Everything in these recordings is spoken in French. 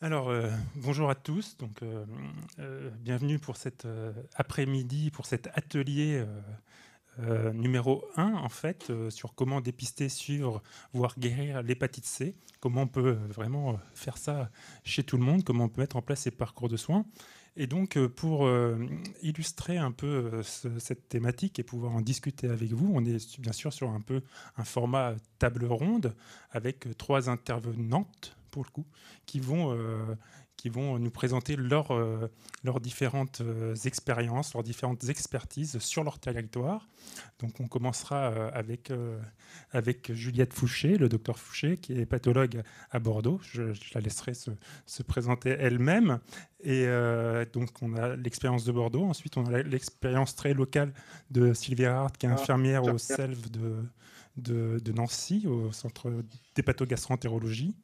Alors, bonjour à tous. Donc, bienvenue pour cet après-midi, pour cet atelier numéro 1, en fait, sur comment dépister, suivre, voire guérir l'hépatite C. Comment on peut vraiment faire ça chez tout le monde, comment on peut mettre en place ces parcours de soins. Et donc, pour illustrer un peu cette thématique et pouvoir en discuter avec vous, on est bien sûr sur un peu un format table ronde avec trois intervenantes, pour le coup, qui vont, euh, qui vont nous présenter leurs différentes expériences, leurs différentes expertises sur leur territoire. Donc on commencera avec Juliette Fouché, le docteur Fouché, qui est pathologue à Bordeaux. Je la laisserai se présenter elle-même. Et donc on a l'expérience de Bordeaux. Ensuite on a l'expérience très locale de Sylvie Hart, qui est infirmière au SELV de Nancy, au centre d'hépatogastroentérologie.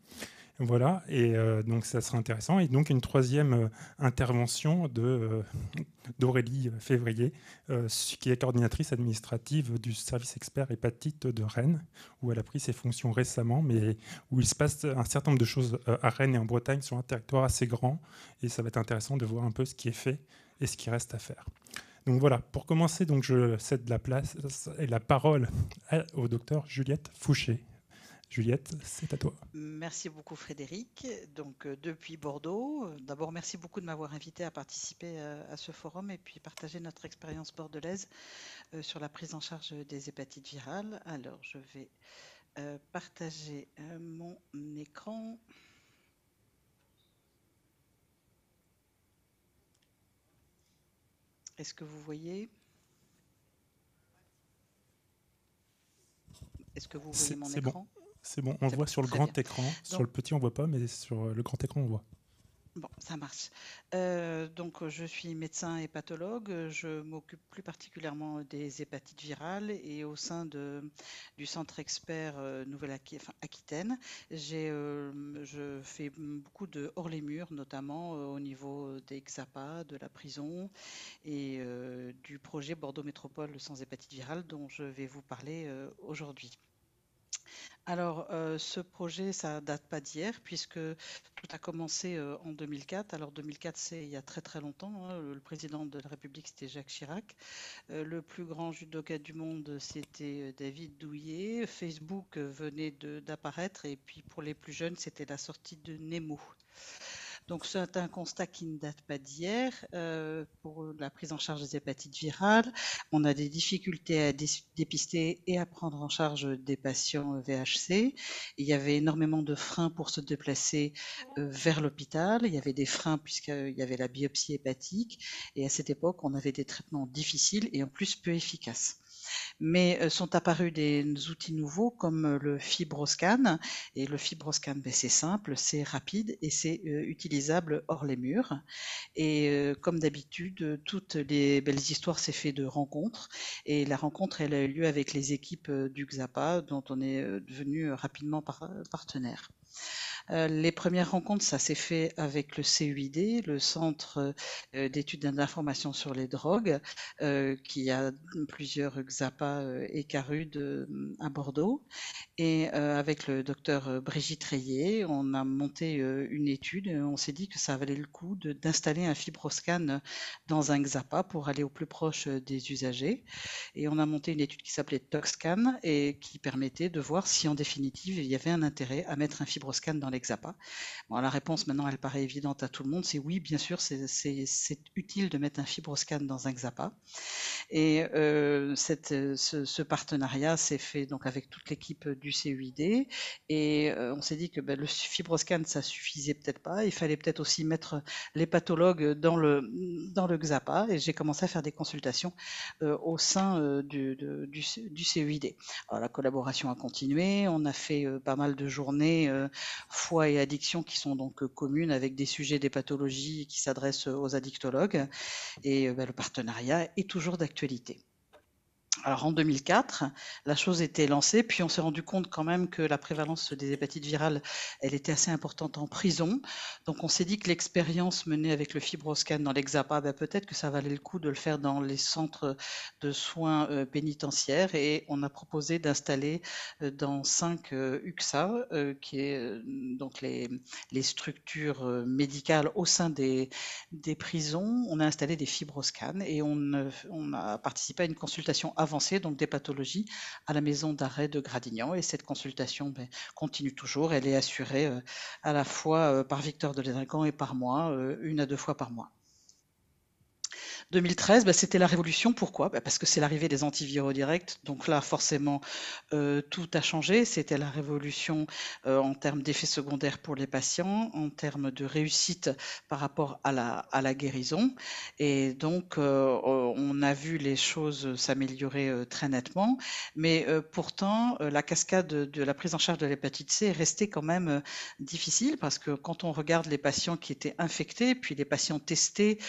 Voilà, et donc ça sera intéressant. Et donc une troisième intervention d'Aurélie Février, qui est coordinatrice administrative du service expert hépatite de Rennes, où elle a pris ses fonctions récemment, mais où il se passe un certain nombre de choses à Rennes et en Bretagne sur un territoire assez grand. Et ça va être intéressant de voir un peu ce qui est fait et ce qui reste à faire. Donc voilà, pour commencer, donc je cède la place et la parole au docteur Juliette Fouché. Juliette, c'est à toi. Merci beaucoup Frédéric. Donc depuis Bordeaux, d'abord merci beaucoup de m'avoir invité à participer à ce forum et puis partager notre expérience bordelaise sur la prise en charge des hépatites virales. Alors je vais partager mon écran. Est-ce que vous voyez? Est-ce que vous voyez mon C'est bon. écran? C'est bon, on le C'est bon, voit sur le très bien. grand écran. Sur Donc le petit, on voit pas, mais sur le grand écran, on voit. bon, ça marche. Donc, je suis médecin hépatologue. Je m'occupe plus particulièrement des hépatites virales et au sein du centre expert Aquitaine, je fais beaucoup de hors-les-murs, notamment au niveau des XAPA, de la prison et du projet Bordeaux Métropole sans hépatite virale dont je vais vous parler aujourd'hui. Alors, ce projet, ça date pas d'hier, puisque tout a commencé en 2004. Alors, 2004, c'est il y a très très longtemps, hein. Le président de la République, c'était Jacques Chirac. Le plus grand judoka du monde, c'était David Douillet. Facebook venait d'apparaître, et puis pour les plus jeunes, c'était la sortie de Nemo. Donc, c'est un constat qui ne date pas d'hier pour la prise en charge des hépatites virales. On a des difficultés à dépister et à prendre en charge des patients VHC. Il y avait énormément de freins pour se déplacer vers l'hôpital. Il y avait des freins puisqu'il y avait la biopsie hépatique. Et à cette époque, on avait des traitements difficiles et en plus peu efficaces. Mais sont apparus des outils nouveaux comme le FibroScan. Et le FibroScan, ben, c'est simple, c'est rapide et c'est utilisable hors les murs. Et comme d'habitude, toutes les belles histoires, c'est fait de rencontres. Et la rencontre, elle a eu lieu avec les équipes du XAPA, dont on est devenu rapidement partenaire. Les premières rencontres, ça s'est fait avec le CUID, le Centre d'études et d'information sur les drogues, qui a plusieurs XAPA et CARUD à Bordeaux. Et avec le docteur Brigitte Rayet, on a monté une étude. On s'est dit que ça valait le coup d'installer un fibroscan dans un XAPA pour aller au plus proche des usagers. Et on a monté une étude qui s'appelait ToxScan et qui permettait de voir si en définitive il y avait un intérêt à mettre un fibroscan dans l'hexapa. Bon, la réponse maintenant elle paraît évidente à tout le monde, c'est oui, bien sûr, c'est utile de mettre un fibroscan dans un XAPA. Et ce partenariat s'est fait donc avec toute l'équipe du CUID et on s'est dit que ben, le fibroscan ça suffisait peut-être pas, il fallait peut-être aussi mettre les pathologues dans le XAPA et j'ai commencé à faire des consultations au sein du CUID. Alors, la collaboration a continué, on a fait pas mal de journées foie et addiction qui sont donc communes avec des sujets des pathologies qui s'adressent aux addictologues et ben, le partenariat est toujours d'actualité. Alors en 2004, la chose était lancée, puis on s'est rendu compte quand même que la prévalence des hépatites virales, elle était assez importante en prison. Donc on s'est dit que l'expérience menée avec le FibroScan dans l'Hexapa, peut-être que ça valait le coup de le faire dans les centres de soins pénitentiaires, et on a proposé d'installer dans 5 UXA, qui est donc les structures médicales au sein des prisons, on a installé des fibroscans et on a participé à une consultation avancée, donc des pathologies, à la maison d'arrêt de Gradignan. Et cette consultation continue toujours. Elle est assurée à la fois par Victor Delédringan et par moi, 1 à 2 fois par mois. 2013, c'était la révolution. Pourquoi? Parce que c'est l'arrivée des antiviraux directs. Donc là, forcément, tout a changé. C'était la révolution en termes d'effets secondaires pour les patients, en termes de réussite par rapport à la guérison. Et donc, on a vu les choses s'améliorer très nettement. Mais pourtant, la cascade de la prise en charge de l'hépatite C est restée quand même difficile, parce que quand on regarde les patients qui étaient infectés, puis les patients testés,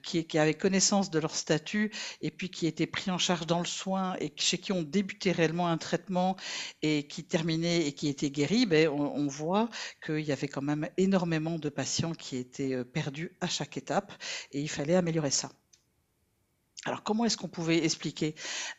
qui avaient connaissance de leur statut et puis qui étaient pris en charge dans le soin et chez qui on débutait réellement un traitement et qui terminait et qui étaient guéris, on voit qu'il y avait quand même énormément de patients qui étaient perdus à chaque étape, et il fallait améliorer ça. Alors, comment est-ce qu'on pouvait expliquer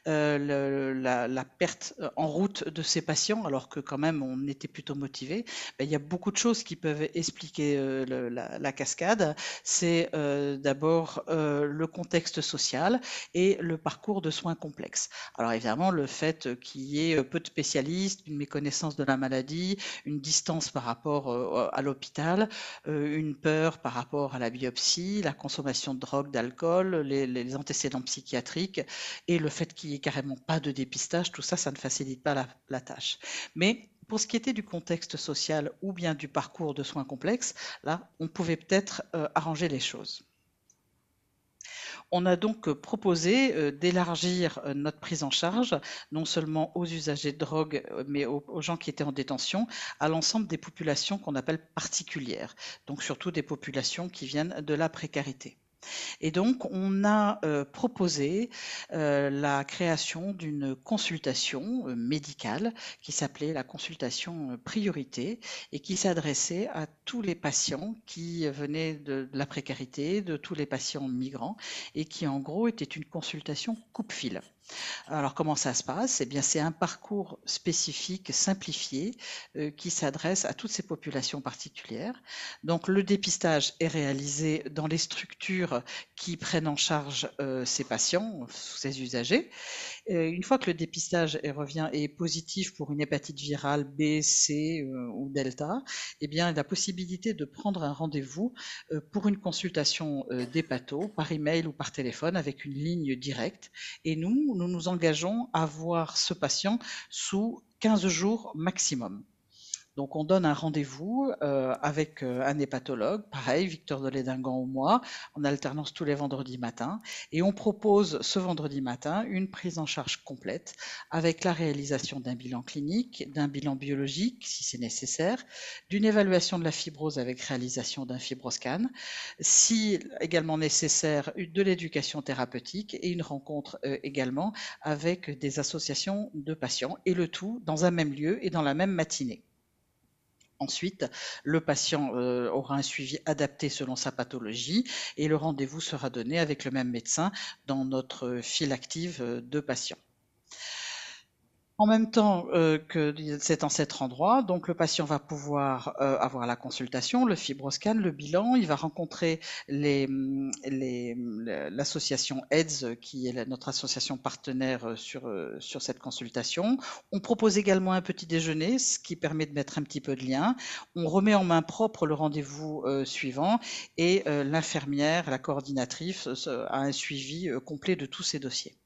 la perte en route de ces patients, alors que quand même on était plutôt motivés? Il y a beaucoup de choses qui peuvent expliquer la cascade. C'est d'abord le contexte social et le parcours de soins complexes. Alors évidemment, le fait qu'il y ait peu de spécialistes, une méconnaissance de la maladie, une distance par rapport à l'hôpital, une peur par rapport à la biopsie, la consommation de drogue, d'alcool, les antécédents psychiatriques et le fait qu'il n'y ait carrément pas de dépistage, tout ça, ça ne facilite pas la tâche. Mais pour ce qui était du contexte social ou bien du parcours de soins complexes, là, on pouvait peut-être arranger les choses. On a donc proposé d'élargir notre prise en charge, non seulement aux usagers de drogue, mais aux gens qui étaient en détention, à l'ensemble des populations qu'on appelle particulières, donc surtout des populations qui viennent de la précarité. Et donc, on a proposé la création d'une consultation médicale qui s'appelait la consultation priorité et qui s'adressait à tous les patients qui venaient de la précarité, de tous les patients migrants, et qui en gros était une consultation coupe-fil. Alors comment ça se passe? Eh bien, c'est un parcours spécifique, simplifié, qui s'adresse à toutes ces populations particulières. Donc le dépistage est réalisé dans les structures qui prennent en charge ces patients, ces usagers. Une fois que le dépistage est positif pour une hépatite virale B, C ou delta, eh bien, la possibilité de prendre un rendez-vous pour une consultation d'hépato par email ou par téléphone avec une ligne directe. Et nous nous engageons à voir ce patient sous 15 jours maximum. Donc on donne un rendez-vous avec un hépatologue, pareil, Victor Delédringan ou moi, en alternance tous les vendredis matins, et on propose ce vendredi matin une prise en charge complète avec la réalisation d'un bilan clinique, d'un bilan biologique si c'est nécessaire, d'une évaluation de la fibrose avec réalisation d'un fibroscan, si également nécessaire de l'éducation thérapeutique et une rencontre également avec des associations de patients, et le tout dans un même lieu et dans la même matinée. Ensuite, le patient aura un suivi adapté selon sa pathologie et le rendez-vous sera donné avec le même médecin dans notre file active de patients. En même temps que c'est en cet endroit, donc le patient va pouvoir avoir la consultation, le fibroscan, le bilan. Il va rencontrer l'association AIDS, qui est notre association partenaire sur cette consultation. On propose également un petit déjeuner, ce qui permet de mettre un petit peu de lien. On remet en main propre le rendez-vous suivant, et l'infirmière, la coordinatrice, a un suivi complet de tous ces dossiers.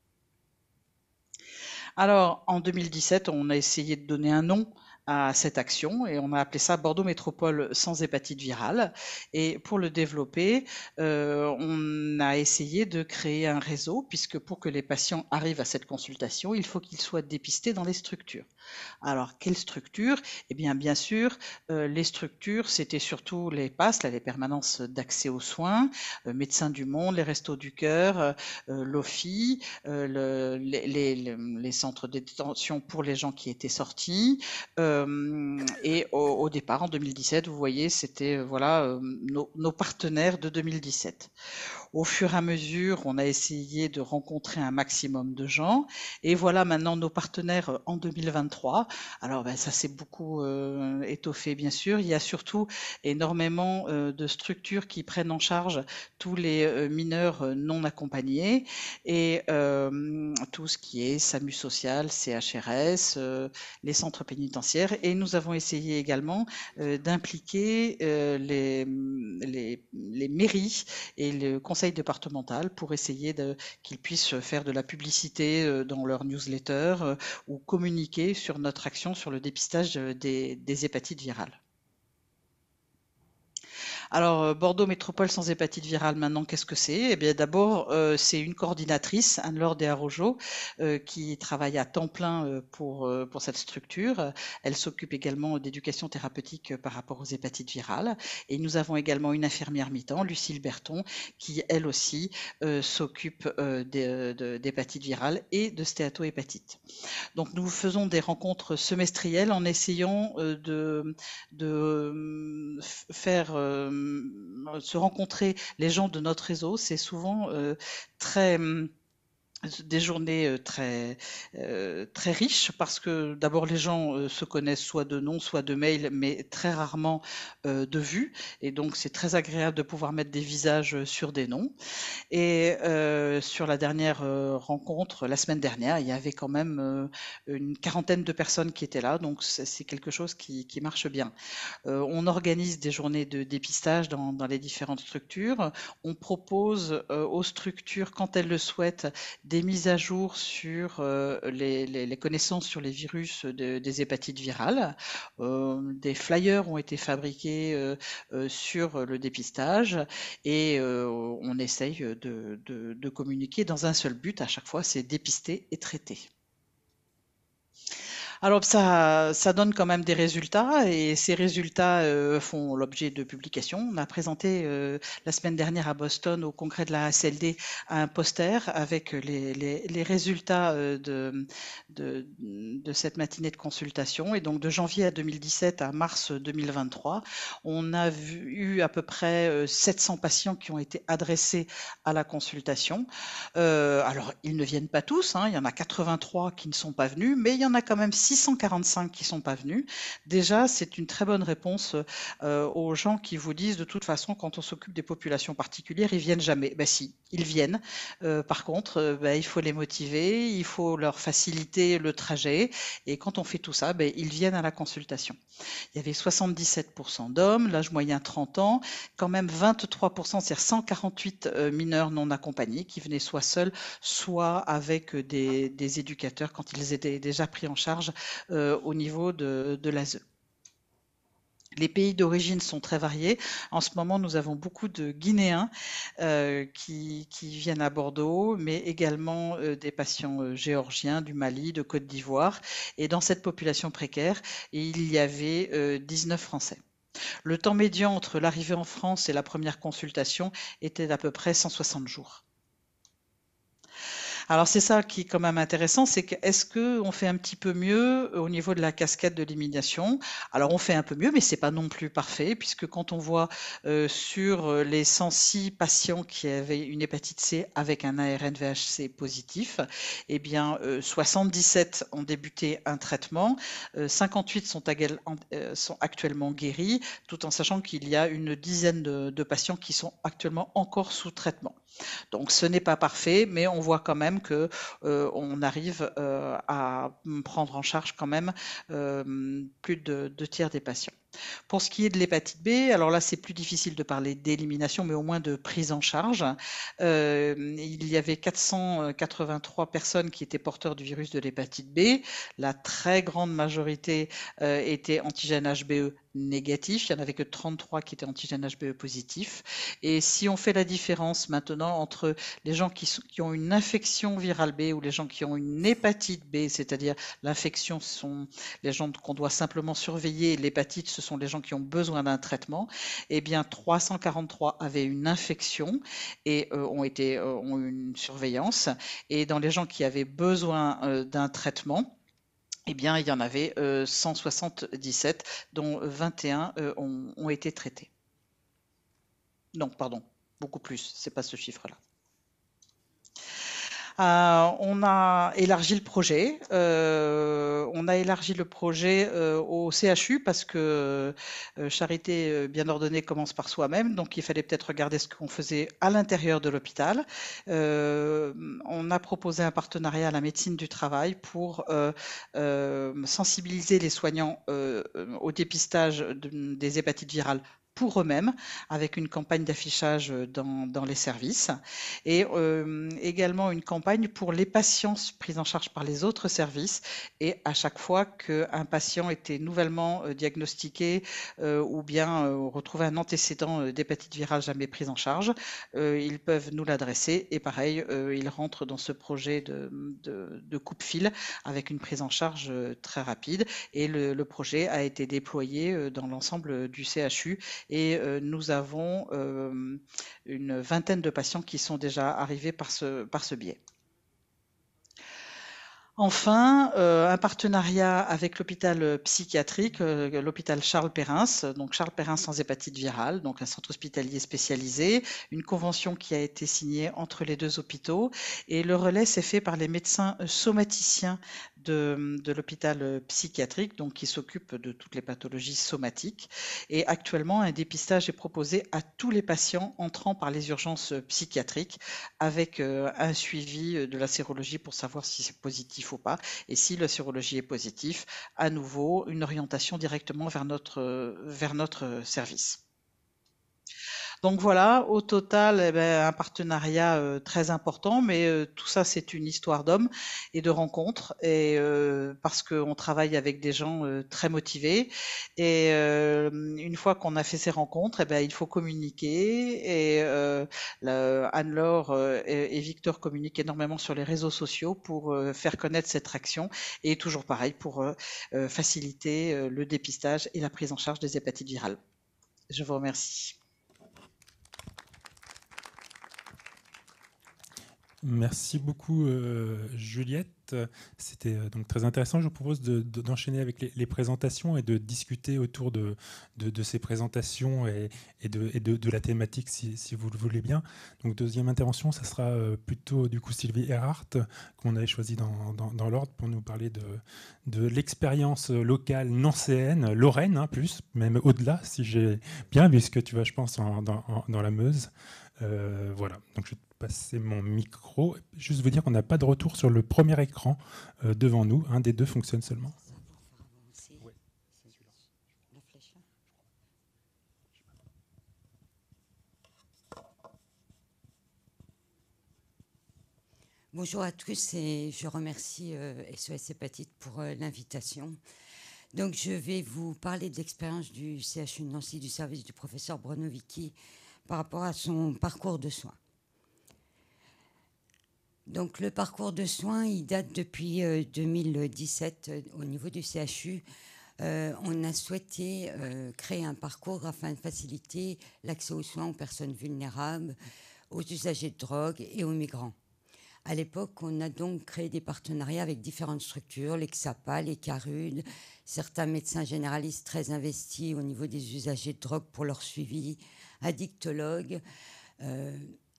Alors, en 2017, on a essayé de donner un nom à cette action et on a appelé ça Bordeaux Métropole sans hépatite virale. Et pour le développer, on a essayé de créer un réseau puisque pour que les patients arrivent à cette consultation, il faut qu'ils soient dépistés dans les structures. Alors, quelles structures? Eh bien, bien sûr, les structures, c'était surtout les PASS, là, les permanences d'accès aux soins, Médecins du Monde, les Restos du Cœur, l'OFI, les centres de détention pour les gens qui étaient sortis. Et au départ, en 2017, vous voyez, c'était voilà nos partenaires de 2017. Au fur et à mesure, on a essayé de rencontrer un maximum de gens. Et voilà maintenant nos partenaires en 2023. Alors, ça s'est beaucoup étoffé, bien sûr. Il y a surtout énormément de structures qui prennent en charge tous les mineurs non accompagnés et tout ce qui est SAMU social, CHRS, les centres pénitentiaires. Et nous avons essayé également d'impliquer les mairies et le conseil départemental pour essayer qu'ils puissent faire de la publicité dans leur newsletter ou communiquer sur notre action sur le dépistage des hépatites virales. Alors, Bordeaux Métropole sans hépatite virale, maintenant, qu'est-ce que c'est? Eh bien, d'abord, c'est une coordinatrice, Anne-Laure Desarrojo, qui travaille à temps plein pour cette structure. Elle s'occupe également d'éducation thérapeutique par rapport aux hépatites virales. Et nous avons également une infirmière mi-temps, Lucille Berton, qui, elle aussi, s'occupe d'hépatite virale et de stéatohépatite. Donc, nous faisons des rencontres semestrielles en essayant de faire se rencontrer les gens de notre réseau. C'est souvent très des journées très riches parce que d'abord les gens se connaissent soit de nom, soit de mail, mais très rarement de vue. Et donc c'est très agréable de pouvoir mettre des visages sur des noms. Et sur la dernière rencontre, la semaine dernière, il y avait quand même une quarantaine de personnes qui étaient là, donc c'est quelque chose qui marche bien. On organise des journées de dépistage dans les différentes structures. On propose aux structures, quand elles le souhaitent, des mises à jour sur les connaissances sur les virus des hépatites virales. Des flyers ont été fabriqués sur le dépistage et on essaye de communiquer dans un seul but à chaque fois, c'est dépister et traiter. Alors ça donne quand même des résultats et ces résultats font l'objet de publications. On a présenté la semaine dernière à Boston au congrès de la ACLD un poster avec les résultats de cette matinée de consultation. Et donc de janvier à 2017 à mars 2023, on a eu à peu près 700 patients qui ont été adressés à la consultation. Alors ils ne viennent pas tous, hein, il y en a 83 qui ne sont pas venus, mais il y en a quand même 645 qui ne sont pas venus. Déjà, c'est une très bonne réponse aux gens qui vous disent de toute façon, quand on s'occupe des populations particulières, ils viennent jamais. Ben si, ils viennent. Par contre, il faut les motiver, il faut leur faciliter le trajet. Et quand on fait tout ça, ils viennent à la consultation. Il y avait 77% d'hommes, l'âge moyen 30 ans, quand même 23%, c'est-à-dire 148 mineurs non accompagnés qui venaient soit seuls, soit avec des éducateurs quand ils étaient déjà pris en charge au niveau de l'ASE. Les pays d'origine sont très variés. En ce moment, nous avons beaucoup de Guinéens qui viennent à Bordeaux, mais également des patients géorgiens, du Mali, de Côte d'Ivoire. Et dans cette population précaire, il y avait 19 Français. Le temps médian entre l'arrivée en France et la première consultation était d'à peu près 160 jours. Alors c'est ça qui est quand même intéressant, c'est que est-ce qu'on fait un petit peu mieux au niveau de la cascade de l'élimination? Alors on fait un peu mieux, mais c'est pas non plus parfait, puisque quand on voit sur les 106 patients qui avaient une hépatite C avec un ARN VHC positif, eh bien 77 ont débuté un traitement, 58 sont actuellement guéris, tout en sachant qu'il y a une dizaine de patients qui sont actuellement encore sous traitement. Donc ce n'est pas parfait, mais on voit quand même que on arrive à prendre en charge quand même plus de 2 tiers des patients. Pour ce qui est de l'hépatite B, alors là, c'est plus difficile de parler d'élimination, mais au moins de prise en charge. Il y avait 483 personnes qui étaient porteurs du virus de l'hépatite B. La très grande majorité étaient antigène HBe négatif. Il n'y en avait que 33 qui étaient antigène HBe positif. Et si on fait la différence maintenant entre les gens qui ont une infection virale B ou les gens qui ont une hépatite B, c'est-à-dire l'infection, ce sont les gens qu'on doit simplement surveiller, l'hépatite, ce sont les gens qui ont besoin d'un traitement, eh bien 343 avaient une infection et ont eu une surveillance. Et dans les gens qui avaient besoin d'un traitement, eh bien, il y en avait 177, dont 21 ont été traités. Non, pardon, beaucoup plus, c'est pas ce chiffre-là. On a élargi le projet. Au CHU parce que charité bien ordonnée commence par soi-même. Donc, il fallait peut-être regarder ce qu'on faisait à l'intérieur de l'hôpital. On a proposé un partenariat à la médecine du travail pour sensibiliser les soignants au dépistage des hépatites virales pour eux-mêmes, avec une campagne d'affichage dans les services, et également une campagne pour les patients pris en charge par les autres services. Et à chaque fois qu'un patient était nouvellement diagnostiqué ou bien retrouvait un antécédent d'hépatite virale jamais prise en charge, ils peuvent nous l'adresser. Et pareil, ils rentrent dans ce projet de coupe-fil avec une prise en charge très rapide. Et le projet a été déployé dans l'ensemble du CHU. Et nous avons une vingtaine de patients qui sont déjà arrivés par ce biais. Enfin, un partenariat avec l'hôpital psychiatrique, l'hôpital Charles Perrins, donc Charles Perrins sans hépatite virale, donc un centre hospitalier spécialisé, une convention qui a été signée entre les deux hôpitaux, et le relais s'est fait par les médecins somaticiens de l'hôpital psychiatrique, donc qui s'occupe de toutes les pathologies somatiques. Et actuellement, un dépistage est proposé à tous les patients entrant par les urgences psychiatriques, avec un suivi de la sérologie pour savoir si c'est positif ou pas. Et si la sérologie est positive, à nouveau, une orientation directement vers notre service. Donc voilà, au total, eh ben, un partenariat très important, mais tout ça, c'est une histoire d'hommes et de rencontres, et parce qu'on travaille avec des gens très motivés. Et une fois qu'on a fait ces rencontres, eh ben, il faut communiquer. Et Anne-Laure et Victor communiquent énormément sur les réseaux sociaux pour faire connaître cette action. Et toujours pareil, pour faciliter le dépistage et la prise en charge des hépatites virales. Je vous remercie. Merci beaucoup, Juliette. C'était donc très intéressant. Je vous propose d'enchaîner avec les présentations et de discuter autour de ces présentations et de la thématique, si vous le voulez bien. Donc, deuxième intervention, ça sera plutôt du coup Sylvie Erhardt, qu'on avait choisi dans l'ordre pour nous parler de l'expérience locale nancéenne, lorraine, hein, plus, même au-delà, si j'ai bien, puisque tu vas, je pense, dans la Meuse. Voilà, donc je vais passer mon micro. Juste vous dire qu'on n'a pas de retour sur le premier écran devant nous. Un des deux fonctionne seulement. Bonjour à tous et je remercie SOS Hépatite pour l'invitation. Donc je vais vous parler de l'expérience du CHU de Nancy du service du professeur Bruno Vicky par rapport à son parcours de soins. Donc le parcours de soins, il date depuis 2017 au niveau du CHU. On a souhaité créer un parcours afin de faciliter l'accès aux soins aux personnes vulnérables, aux usagers de drogue et aux migrants. À l'époque, on a donc créé des partenariats avec différentes structures, les XAPA, les CARUD, certains médecins généralistes très investis au niveau des usagers de drogue pour leur suivi, addictologues,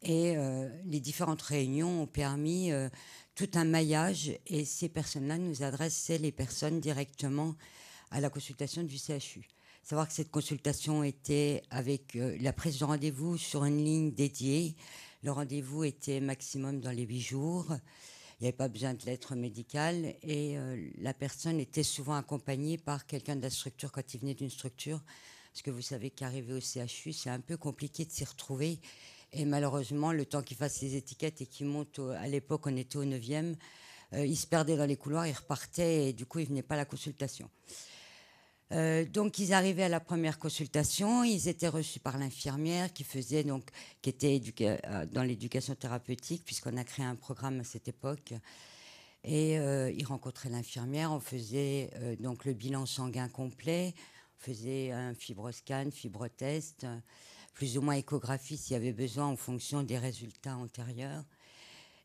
et les différentes réunions ont permis tout un maillage, et ces personnes-là nous adressaient les personnes directement à la consultation du CHU. Savoir que cette consultation était avec la prise de rendez-vous sur une ligne dédiée. Le rendez-vous était maximum dans les 8 jours. Il n'y avait pas besoin de lettre médicale et la personne était souvent accompagnée par quelqu'un de la structure quand il venait d'une structure. Parce que vous savez qu'arriver au CHU, c'est un peu compliqué de s'y retrouver. Et malheureusement, le temps qu'il fasse les étiquettes et qu'il monte, à l'époque, on était au 9e, il se perdait dans les couloirs, il repartait et du coup, il ne venait pas à la consultation. Donc, ils arrivaient à la première consultation, ils étaient reçus par l'infirmière qui était dans l'éducation thérapeutique, puisqu'on a créé un programme à cette époque. Et ils rencontraient l'infirmière, on faisait donc le bilan sanguin complet, on faisait un fibroscan, fibrotest, plus ou moins échographie s'il y avait besoin en fonction des résultats antérieurs.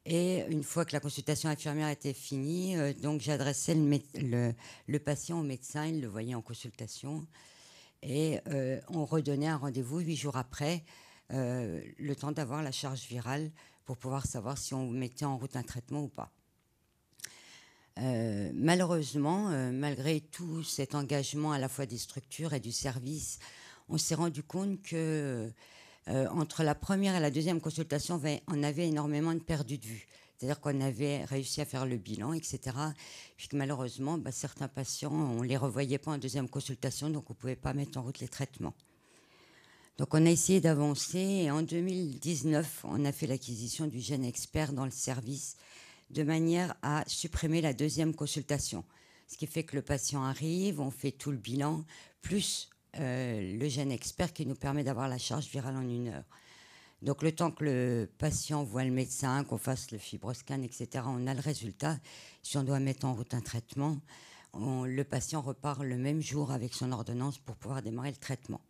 Et une fois que la consultation infirmière était finie, donc j'adressais le patient au médecin, il le voyait en consultation, et on redonnait un rendez-vous 8 jours après, le temps d'avoir la charge virale pour pouvoir savoir si on mettait en route un traitement ou pas. Malheureusement, malgré tout cet engagement à la fois des structures et du service, on s'est rendu compte que entre la première et la deuxième consultation, on avait énormément de perdu de vue. C'est-à-dire qu'on avait réussi à faire le bilan, etc. Puis que malheureusement, certains patients, on ne les revoyait pas en deuxième consultation, donc on ne pouvait pas mettre en route les traitements. Donc on a essayé d'avancer et en 2019, on a fait l'acquisition du GenExpert dans le service de manière à supprimer la deuxième consultation. Ce qui fait que le patient arrive, on fait tout le bilan, plus le GenExpert qui nous permet d'avoir la charge virale en 1 heure. Donc le temps que le patient voit le médecin, qu'on fasse le fibroscan, etc., on a le résultat. Si on doit mettre en route un traitement, le patient repart le même jour avec son ordonnance pour pouvoir démarrer le traitement.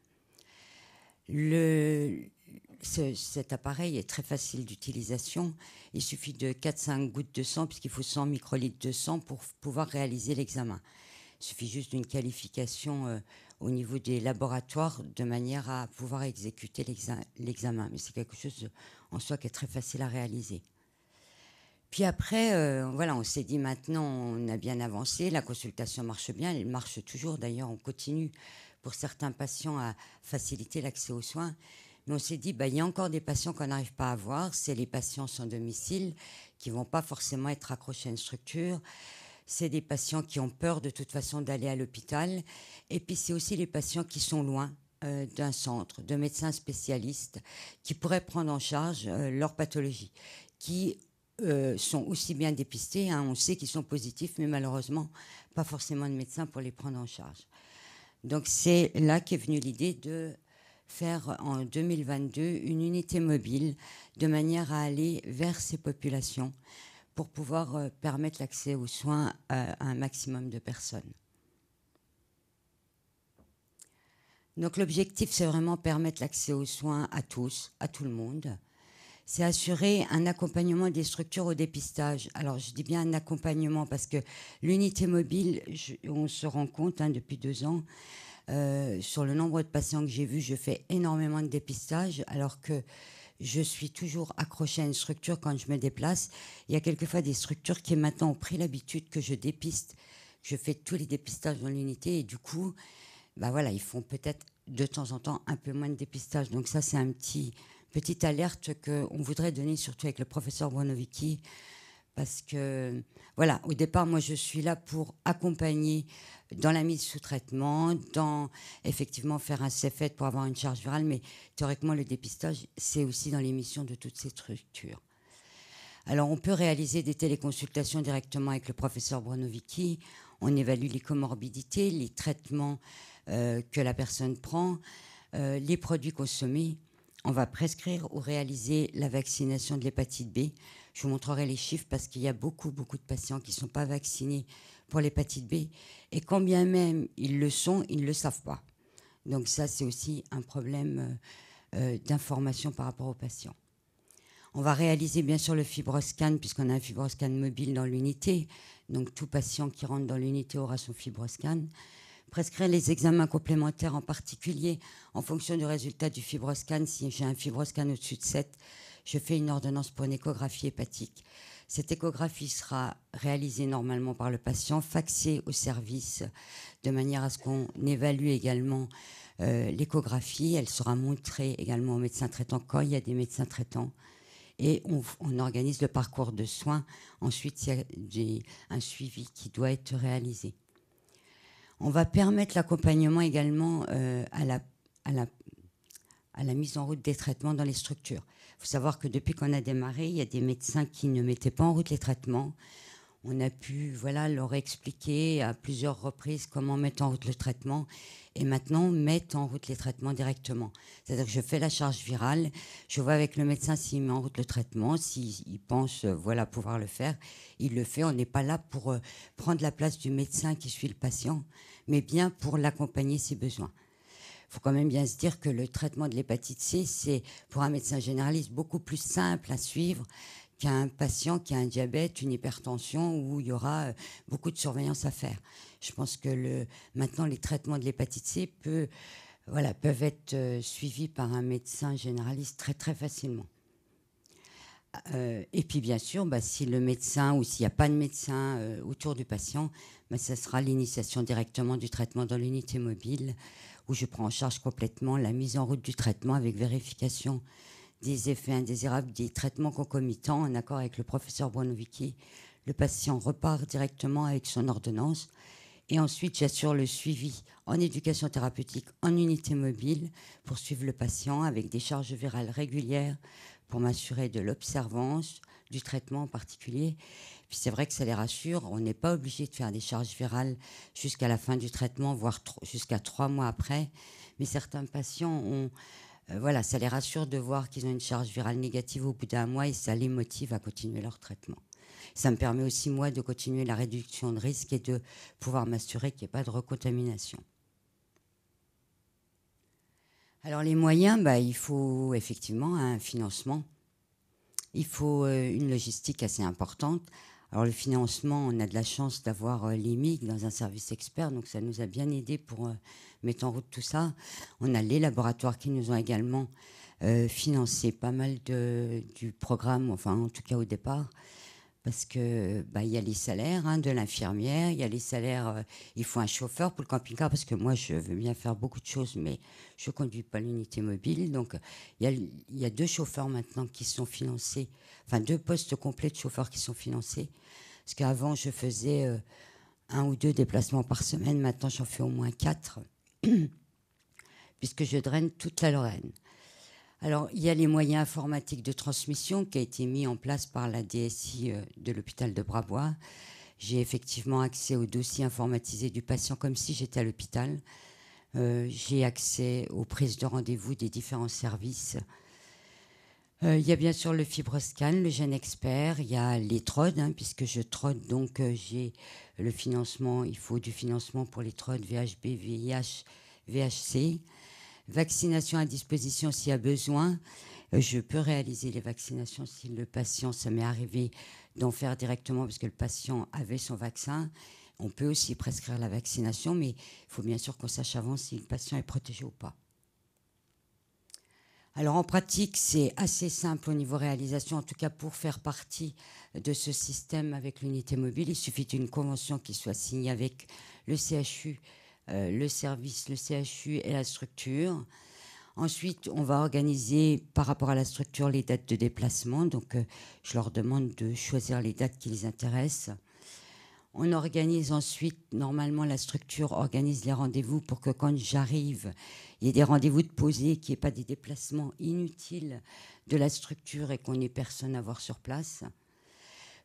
Cet appareil est très facile d'utilisation. Il suffit de 4-5 gouttes de sang, puisqu'il faut 100 microlitres de sang pour pouvoir réaliser l'examen. Il suffit juste d'une qualification au niveau des laboratoires de manière à pouvoir exécuter l'examen. Mais c'est quelque chose en soi qui est très facile à réaliser. Puis après, voilà, on s'est dit maintenant, on a bien avancé, la consultation marche bien, elle marche toujours. D'ailleurs, on continue pour certains patients à faciliter l'accès aux soins. Mais on s'est dit, il y a encore des patients qu'on n'arrive pas à voir. C'est les patients sans domicile qui ne vont pas forcément être accrochés à une structure. C'est des patients qui ont peur de toute façon d'aller à l'hôpital. Et puis c'est aussi les patients qui sont loin d'un centre, de médecins spécialistes qui pourraient prendre en charge leur pathologie, qui sont aussi bien dépistés. Hein, on sait qu'ils sont positifs, mais malheureusement, pas forcément de médecins pour les prendre en charge. Donc c'est là qu'est venue l'idée de faire en 2022 une unité mobile de manière à aller vers ces populations pour pouvoir permettre l'accès aux soins à un maximum de personnes. Donc l'objectif, c'est vraiment permettre l'accès aux soins à tous, à tout le monde. C'est assurer un accompagnement des structures au dépistage. Alors je dis bien un accompagnement parce que l'unité mobile, on se rend compte depuis 2 ans, sur le nombre de patients que j'ai vus, je fais énormément de dépistage alors que je suis toujours accrochée à une structure quand je me déplace. Il y a quelquefois des structures qui maintenant ont pris l'habitude que je dépiste, que je fais tous les dépistages dans l'unité et du coup, voilà, ils font peut-être de temps en temps un peu moins de dépistage. Donc ça, c'est une petite alerte qu'on voudrait donner surtout avec le professeur Bronovicki parce que, voilà, au départ, moi, je suis là pour accompagner dans la mise sous traitement, dans effectivement faire un CFET pour avoir une charge virale, mais théoriquement, le dépistage, c'est aussi dans les missions de toutes ces structures. Alors, on peut réaliser des téléconsultations directement avec le professeur Bronovicki. On évalue les comorbidités, les traitements que la personne prend, les produits consommés. On va prescrire ou réaliser la vaccination de l'hépatite B. Je vous montrerai les chiffres parce qu'il y a beaucoup de patients qui ne sont pas vaccinés pour l'hépatite B. Et quand bien même ils le sont, ils ne le savent pas. Donc ça, c'est aussi un problème d'information par rapport aux patients. On va réaliser bien sûr le fibroscan puisqu'on a un fibroscan mobile dans l'unité. Donc tout patient qui rentre dans l'unité aura son fibroscan. Prescrire les examens complémentaires en particulier en fonction du résultat du fibroscan. Si j'ai un fibroscan au-dessus de 7, je fais une ordonnance pour une échographie hépatique. Cette échographie sera réalisée normalement par le patient, faxée au service de manière à ce qu'on évalue également l'échographie. Elle sera montrée également aux médecins traitants quand il y a des médecins traitants. et on organise le parcours de soins. Ensuite, il y a un suivi qui doit être réalisé. On va permettre l'accompagnement également à la mise en route des traitements dans les structures. Il faut savoir que depuis qu'on a démarré, il y a des médecins qui ne mettaient pas en route les traitements. On a pu leur expliquer à plusieurs reprises comment mettre en route le traitement et maintenant mettre en route les traitements directement. C'est-à-dire que je fais la charge virale, je vois avec le médecin s'il met en route le traitement, s'il pense pouvoir le faire, il le fait. On n'est pas là pour prendre la place du médecin qui suit le patient, mais bien pour l'accompagner si besoin. Il faut quand même bien se dire que le traitement de l'hépatite C, c'est pour un médecin généraliste beaucoup plus simple à suivre qu'un patient qui a un diabète, une hypertension, où il y aura beaucoup de surveillance à faire. Je pense que maintenant, les traitements de l'hépatite C peuvent être suivis par un médecin généraliste très, très facilement. Et puis, bien sûr, si le médecin ou s'il n'y a pas de médecin autour du patient, ça sera l'initiation directement du traitement dans l'unité mobile, où je prends en charge complètement la mise en route du traitement avec vérification des effets indésirables des traitements concomitants en accord avec le professeur Bronovicki. Le patient repart directement avec son ordonnance et ensuite j'assure le suivi en éducation thérapeutique en unité mobile pour suivre le patient avec des charges virales régulières pour m'assurer de l'observance du traitement en particulier. Puis c'est vrai que ça les rassure, on n'est pas obligé de faire des charges virales jusqu'à la fin du traitement, voire jusqu'à 3 mois après, mais certains patients ont ça les rassure de voir qu'ils ont une charge virale négative au bout d'1 mois et ça les motive à continuer leur traitement. Ça me permet aussi, moi, de continuer la réduction de risque et de pouvoir m'assurer qu'il n'y ait pas de recontamination. Alors les moyens, il faut effectivement un financement. Il faut une logistique assez importante. Alors le financement, on a de la chance d'avoir l'IMIC dans un service expert, donc ça nous a bien aidé pour mettre en route tout ça. On a les laboratoires qui nous ont également financé pas mal du programme, enfin en tout cas au départ, parce que il y a les salaires de l'infirmière, il y a les salaires, il faut un chauffeur pour le camping-car, parce que moi je veux bien faire beaucoup de choses, mais je ne conduis pas l'unité mobile, donc il y a 2 chauffeurs maintenant qui sont financés, enfin 2 postes complets de chauffeurs qui sont financés, parce qu'avant je faisais 1 ou 2 déplacements par semaine, maintenant j'en fais au moins 4, puisque je draine toute la Lorraine. Alors, il y a les moyens informatiques de transmission qui a été mis en place par la DSI de l'hôpital de Brabois. J'ai effectivement accès au dossier informatisé du patient comme si j'étais à l'hôpital. J'ai accès aux prises de rendez-vous des différents services. Il y a bien sûr le FibroScan, le GenExpert, il y a les TROD, puisque je TROD, donc j'ai le financement, il faut du financement pour les TROD, VHB, VIH, VHC. Vaccination à disposition s'il y a besoin. Je peux réaliser les vaccinations si le patient, ça m'est arrivé d'en faire directement parce que le patient avait son vaccin. On peut aussi prescrire la vaccination, mais il faut bien sûr qu'on sache avant si le patient est protégé ou pas. Alors en pratique, c'est assez simple au niveau réalisation, en tout cas pour faire partie de ce système avec l'unité mobile. Il suffit d'une convention qui soit signée avec le CHU, le service, le CHU et la structure. Ensuite, on va organiser par rapport à la structure les dates de déplacement. Donc, je leur demande de choisir les dates qui les intéressent. On organise ensuite, normalement, la structure organise les rendez-vous pour que quand j'arrive, il y ait des rendez-vous de posés, qu'il n'y ait pas des déplacements inutiles de la structure et qu'on n'ait personne à voir sur place.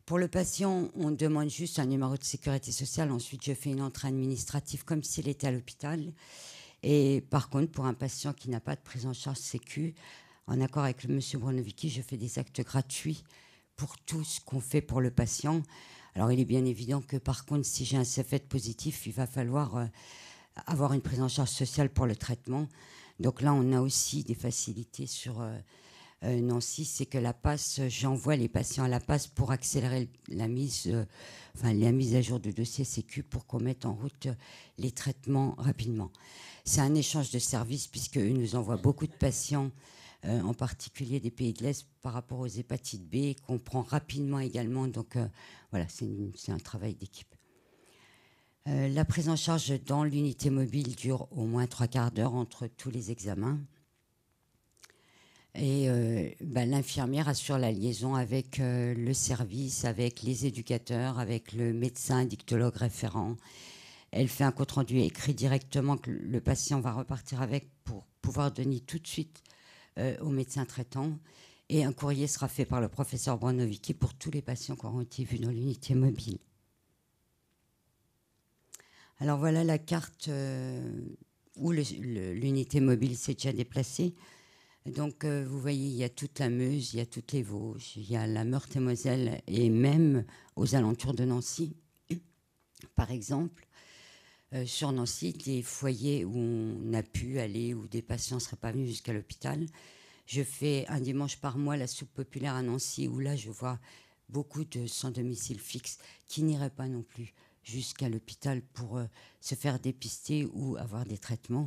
Pour le patient, on demande juste un numéro de sécurité sociale. Ensuite, je fais une entrée administrative comme s'il était à l'hôpital. Et par contre, pour un patient qui n'a pas de prise en charge sécu, en accord avec M. Bronovicki, je fais des actes gratuits pour tout ce qu'on fait pour le patient. Alors, il est bien évident que par contre, si j'ai un CFET positif, il va falloir avoir une prise en charge sociale pour le traitement. Donc là, on a aussi des facilités sur Nancy, c'est que la PASS, j'envoie les patients à la PASS pour accélérer la mise à jour du dossier Sécu pour qu'on mette en route les traitements rapidement. C'est un échange de services puisqu'eux nous envoient beaucoup de patients, en particulier des pays de l'Est par rapport aux hépatites B, qu'on prend rapidement également. Donc voilà, c'est un travail d'équipe. La prise en charge dans l'unité mobile dure au moins 3/4 d'heure entre tous les examens. Et l'infirmière assure la liaison avec le service, avec les éducateurs, avec le médecin dictologue référent. Elle fait un compte-rendu écrit directement que le patient va repartir avec pour pouvoir donner tout de suite au médecin traitant. Et un courrier sera fait par le professeur Branovicki pour tous les patients qui auront été vus dans l'unité mobile. Alors voilà la carte où l'unité mobile s'est déjà déplacée. Donc vous voyez, il y a toute la Meuse, il y a toutes les Vosges, il y a la Meurthe-et-Moselle et même aux alentours de Nancy. Par exemple, sur Nancy, des foyers où on a pu aller, où des patients ne seraient pas venus jusqu'à l'hôpital. Je fais un dimanche par mois la soupe populaire à Nancy, où là, je vois beaucoup de sans domicile fixe qui n'iraient pas non plus jusqu'à l'hôpital pour se faire dépister ou avoir des traitements.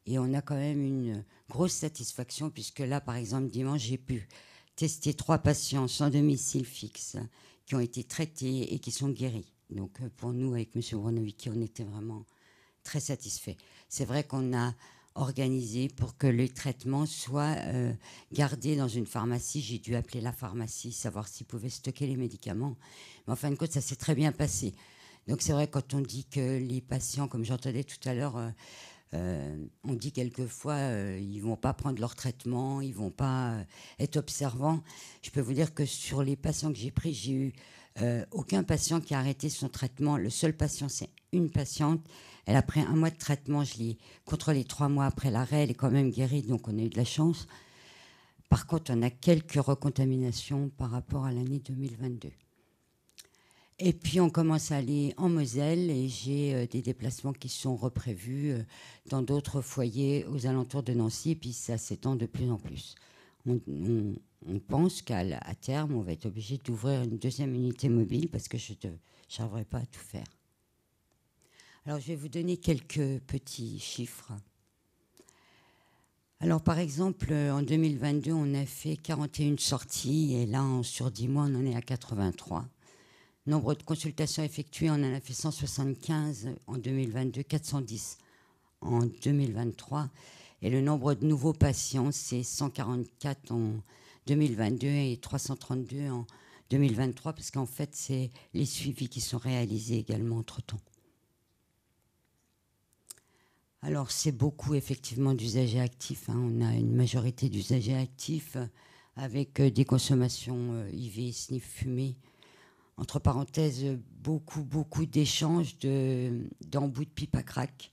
Et on a quand même une grosse satisfaction, puisque là, par exemple, dimanche, j'ai pu tester 3 patients sans domicile fixe qui ont été traités et qui sont guéris. Donc pour nous, avec M. Branovicki, on était vraiment très satisfaits. C'est vrai qu'on a organisé pour que le traitement soit gardé dans une pharmacie. J'ai dû appeler la pharmacie, savoir s'ils pouvaient stocker les médicaments. Mais en fin de compte, ça s'est très bien passé. Donc c'est vrai, quand on dit que les patients, comme j'entendais tout à l'heure, on dit quelquefois ils ne vont pas prendre leur traitement, ils ne vont pas être observants. Je peux vous dire que sur les patients que j'ai pris, j'ai eu aucun patient qui a arrêté son traitement. Le seul patient, c'est une patiente. Elle a pris 1 mois de traitement. Je l'ai contrôlée 3 mois après l'arrêt. Elle est quand même guérie, donc on a eu de la chance. Par contre, on a quelques recontaminations par rapport à l'année 2022. Et puis, on commence à aller en Moselle et j'ai des déplacements qui sont reprévus dans d'autres foyers aux alentours de Nancy. Et puis, ça s'étend de plus en plus. On pense qu'à terme, on va être obligé d'ouvrir une 2e unité mobile parce que je n'arriverai pas à tout faire. Alors, je vais vous donner quelques petits chiffres. Alors, par exemple, en 2022, on a fait 41 sorties et là, sur 10 mois, on en est à 83. Nombre de consultations effectuées, on en a fait 175 en 2022, 410 en 2023. Et le nombre de nouveaux patients, c'est 144 en 2022 et 332 en 2023, parce qu'en fait, c'est les suivis qui sont réalisés également entre-temps. Alors, c'est beaucoup, effectivement, d'usagers actifs. On a une majorité d'usagers actifs avec des consommations IV, sniff, fumée. Entre parenthèses, beaucoup d'échanges d'embouts de pipe à crack.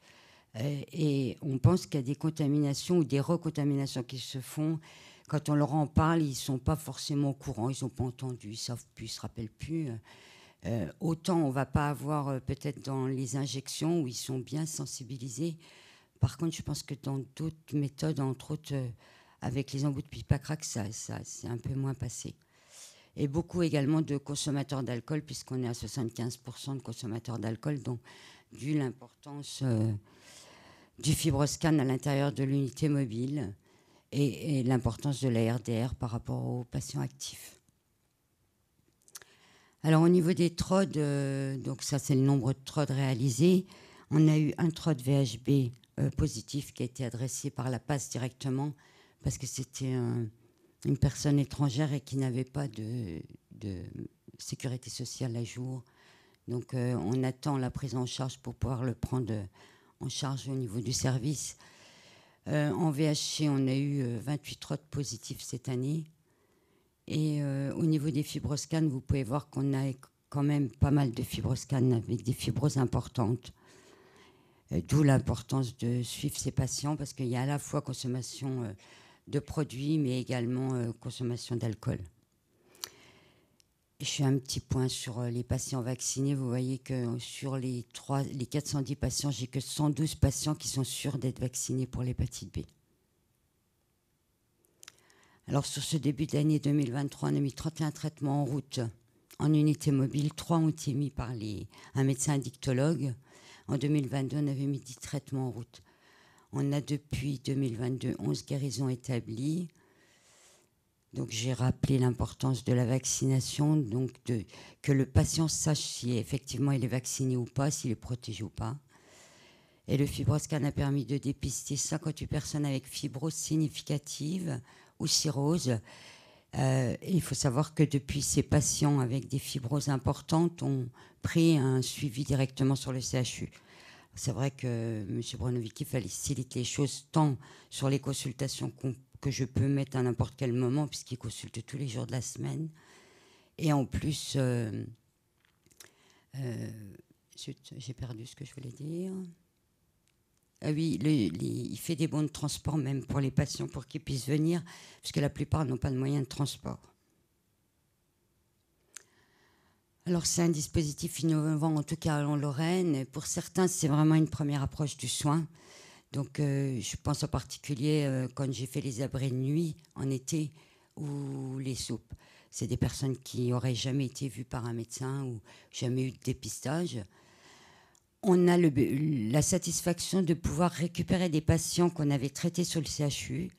Et on pense qu'il y a des contaminations ou des recontaminations qui se font. Quand on leur en parle, ils ne sont pas forcément au courant, ils n'ont pas entendu, ils ne savent plus, ils ne se rappellent plus. Autant on ne va pas avoir peut-être dans les injections où ils sont bien sensibilisés. Par contre, je pense que dans d'autres méthodes, entre autres avec les embouts de pipe à crack, ça c'est un peu moins passé. Et beaucoup également de consommateurs d'alcool, puisqu'on est à 75% de consommateurs d'alcool, donc dû l'importance du fibroscan à l'intérieur de l'unité mobile et l'importance de la RDR par rapport aux patients actifs. Alors au niveau des TROD, donc ça c'est le nombre de TROD réalisés, on a eu un TROD VHB positif qui a été adressé par la PAS directement, parce que c'était une personne étrangère et qui n'avait pas de sécurité sociale à jour. Donc on attend la prise en charge pour pouvoir le prendre en charge au niveau du service. En VHC, on a eu 28 TROD positifs cette année. Et au niveau des fibroscans, vous pouvez voir qu'on a quand même pas mal de fibroscans avec des fibroses importantes. D'où l'importance de suivre ces patients, parce qu'il y a à la fois consommation de produits, mais également consommation d'alcool. Je fais un petit point sur les patients vaccinés. Vous voyez que sur les 410 patients, j'ai que 112 patients qui sont sûrs d'être vaccinés pour l'hépatite B. Alors sur ce début d'année 2023, on a mis 31 traitements en route en unité mobile. 3 ont été mis par un médecin addictologue. En 2022, on avait mis 10 traitements en route. On a depuis 2022 11 guérisons établies. Donc j'ai rappelé l'importance de la vaccination, donc que le patient sache si effectivement il est vacciné ou pas, s'il est protégé ou pas. Et le fibroscan a permis de dépister 58 personnes avec fibrose significative ou cirrhose. Il faut savoir que depuis, ces patients avec des fibroses importantes ont pris un suivi directement sur le CHU. C'est vrai que M. Bronovicki facilite les choses tant sur les consultations que je peux mettre à n'importe quel moment, puisqu'il consulte tous les jours de la semaine. Et en plus, j'ai perdu ce que je voulais dire. Ah oui, il fait des bons de transport même pour les patients pour qu'ils puissent venir, parce que la plupart n'ont pas de moyens de transport. Alors c'est un dispositif innovant, en tout cas en Lorraine. Pour certains, c'est vraiment une première approche du soin. Donc je pense en particulier quand j'ai fait les abris de nuit en été ou les soupes. C'est des personnes qui n'auraient jamais été vues par un médecin ou jamais eu de dépistage. On a la satisfaction de pouvoir récupérer des patients qu'on avait traités sur le CHU.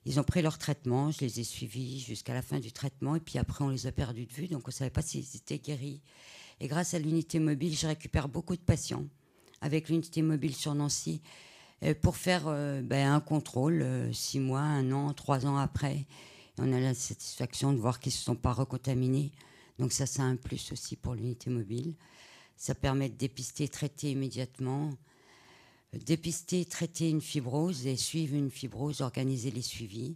Ils ont pris leur traitement, je les ai suivis jusqu'à la fin du traitement, et puis après on les a perdus de vue, donc on ne savait pas s'ils étaient guéris. Et grâce à l'unité mobile, je récupère beaucoup de patients avec l'unité mobile sur Nancy pour faire un contrôle 6 mois, 1 an, 3 ans après. Et on a la satisfaction de voir qu'ils ne se sont pas recontaminés. Donc ça, c'est un plus aussi pour l'unité mobile. Ça permet de dépister, traiter immédiatement. Dépister, traiter une fibrose et suivre une fibrose, organiser les suivis.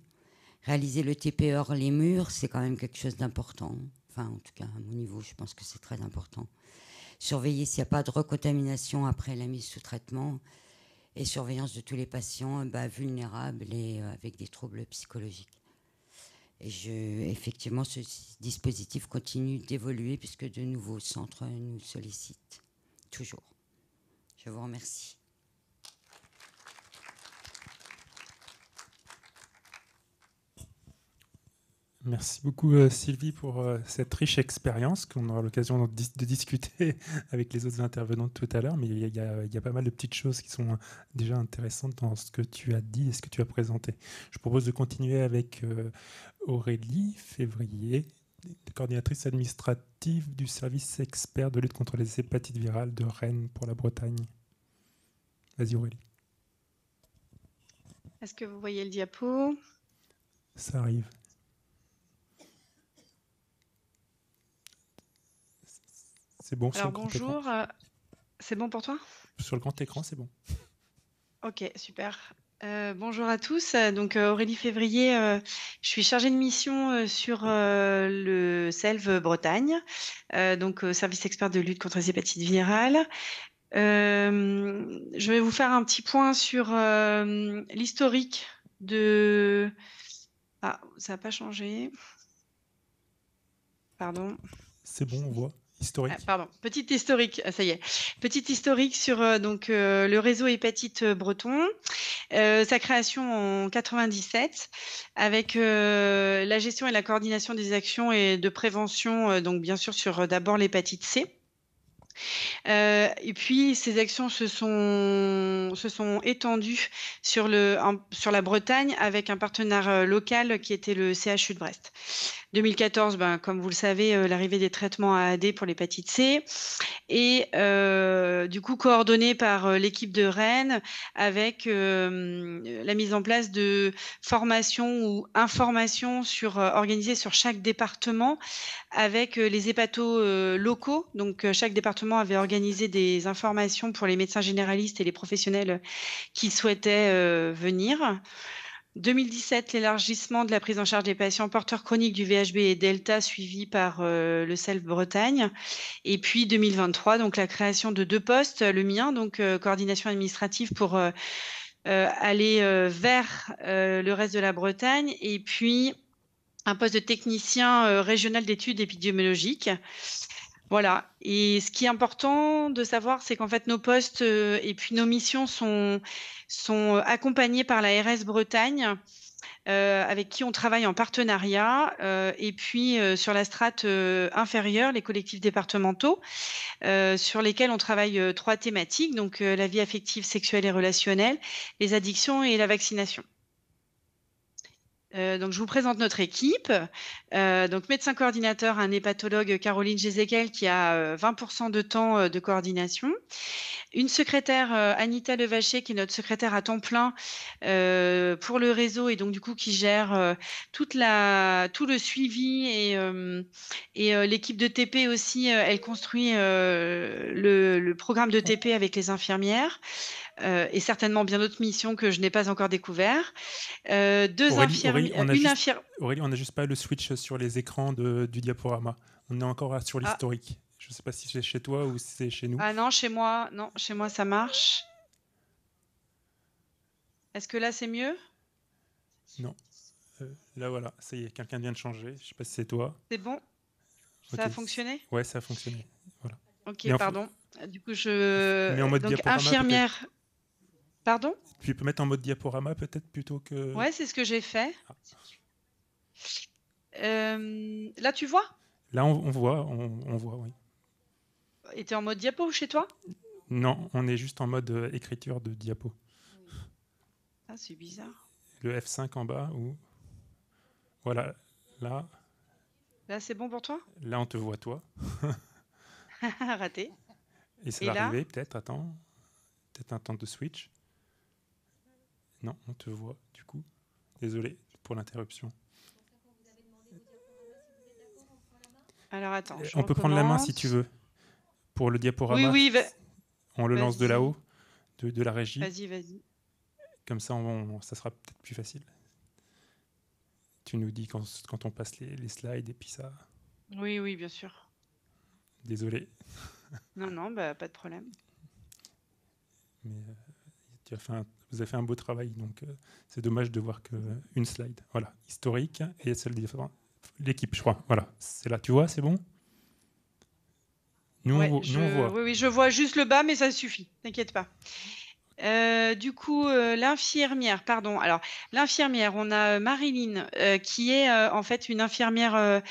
Réaliser le TPE hors les murs, c'est quand même quelque chose d'important. Enfin, en tout cas, à mon niveau, je pense que c'est très important. Surveiller s'il n'y a pas de recontamination après la mise sous traitement. Et surveillance de tous les patients vulnérables et avec des troubles psychologiques. Et effectivement, ce dispositif continue d'évoluer puisque de nouveaux centres nous sollicitent. Toujours. Je vous remercie. Merci beaucoup Sylvie pour cette riche expérience qu'on aura l'occasion de discuter avec les autres intervenants tout à l'heure, mais il y a pas mal de petites choses qui sont déjà intéressantes dans ce que tu as dit et ce que tu as présenté. Je propose de continuer avec Aurélie Février, coordinatrice administrative du service expert de lutte contre les hépatites virales de Rennes pour la Bretagne. Vas-y Aurélie. Est-ce que vous voyez le diapo ? Ça arrive. C'est bon. Alors bonjour, c'est bon pour toi ? Sur le grand écran, c'est bon. Ok, super. Bonjour à tous, donc Aurélie Février, je suis chargée de mission sur le SELV Bretagne, donc service expert de lutte contre les hépatites virales. Je vais vous faire un petit point sur l'historique de... Ah, ça n'a pas changé. Pardon. C'est bon, on voit. Historique. Ah, pardon, petite historique, ça y est. Petite historique sur le réseau hépatite breton, sa création en 97, avec la gestion et la coordination des actions et de prévention, donc bien sûr sur d'abord l'hépatite C. Et puis ces actions se sont étendues sur la Bretagne avec un partenaire local qui était le CHU de Brest. 2014, comme vous le savez, l'arrivée des traitements AAD pour l'hépatite C et du coup coordonné par l'équipe de Rennes avec la mise en place de formations ou informations organisées sur chaque département avec les hépatos locaux. Donc chaque département avait organisé des informations pour les médecins généralistes et les professionnels qui souhaitaient venir. 2017, l'élargissement de la prise en charge des patients porteurs chroniques du VHB et Delta suivi par le SELV Bretagne. Et puis 2023, donc la création de 2 postes, le mien, donc coordination administrative pour aller vers le reste de la Bretagne, et puis un poste de technicien régional d'études épidémiologiques. Voilà. Et ce qui est important de savoir, c'est qu'en fait, nos postes et puis nos missions sont accompagnés par la RS Bretagne, avec qui on travaille en partenariat, et puis sur la strate inférieure, les collectifs départementaux, sur lesquels on travaille 3 thématiques, donc la vie affective, sexuelle et relationnelle, les addictions et la vaccination. Donc, je vous présente notre équipe. Donc, médecin coordinateur, un hépatologue, Caroline Gézéquel, qui a 20% de temps de coordination. Une secrétaire, Anita Levaché, qui est notre secrétaire à temps plein pour le réseau et donc du coup qui gère tout le suivi et l'équipe de TP aussi. Elle construit le programme de TP avec les infirmières. Et certainement bien d'autres missions que je n'ai pas encore découvert. Aurélie, on n'a juste pas le switch sur les écrans du diaporama. On est encore sur l'historique. Je ne sais pas si c'est chez toi ou si c'est chez nous. Ah non, chez moi ça marche. Est-ce que là c'est mieux? Non. Là voilà, ça y est, quelqu'un vient de changer. Je ne sais pas si c'est toi. C'est bon? Ça a fonctionné? Ouais, ça a fonctionné. Voilà. Ok, pardon. Du coup, je... Mais en mode donc, diaporama, infirmière... Pardon? Tu peux mettre en mode diaporama peut-être plutôt que... Ouais, c'est ce que j'ai fait. Là, tu vois? Là, on voit, oui. Et t'es en mode diapo chez toi? Non, on est juste en mode écriture de diapo. Ah, c'est bizarre. Le F5 en bas ou... Voilà, là... Là, c'est bon pour toi? Là, on te voit, toi. Raté. Et ça va arriver, peut-être, attends. Peut-être un temps de switch. Non, on te voit, du coup. Désolé pour l'interruption. Alors, attends, on peut prendre la main si tu veux. Pour le diaporama, oui, on le lance de là-haut, de la régie. Vas-y. Comme ça, ça sera peut-être plus facile. Tu nous dis quand on passe les slides et puis ça... Oui, bien sûr. Désolé. Non, bah, pas de problème. Mais vous avez fait un beau travail, donc c'est dommage de voir qu'une slide. Voilà, historique et celle différente. L'équipe, je crois. Voilà, c'est là. Tu vois, c'est bon? Nous, on voit. Oui, je vois juste le bas, mais ça suffit. T'inquiète pas. Du coup, l'infirmière, pardon. Alors, l'infirmière, on a Marilyn, qui est en fait une infirmière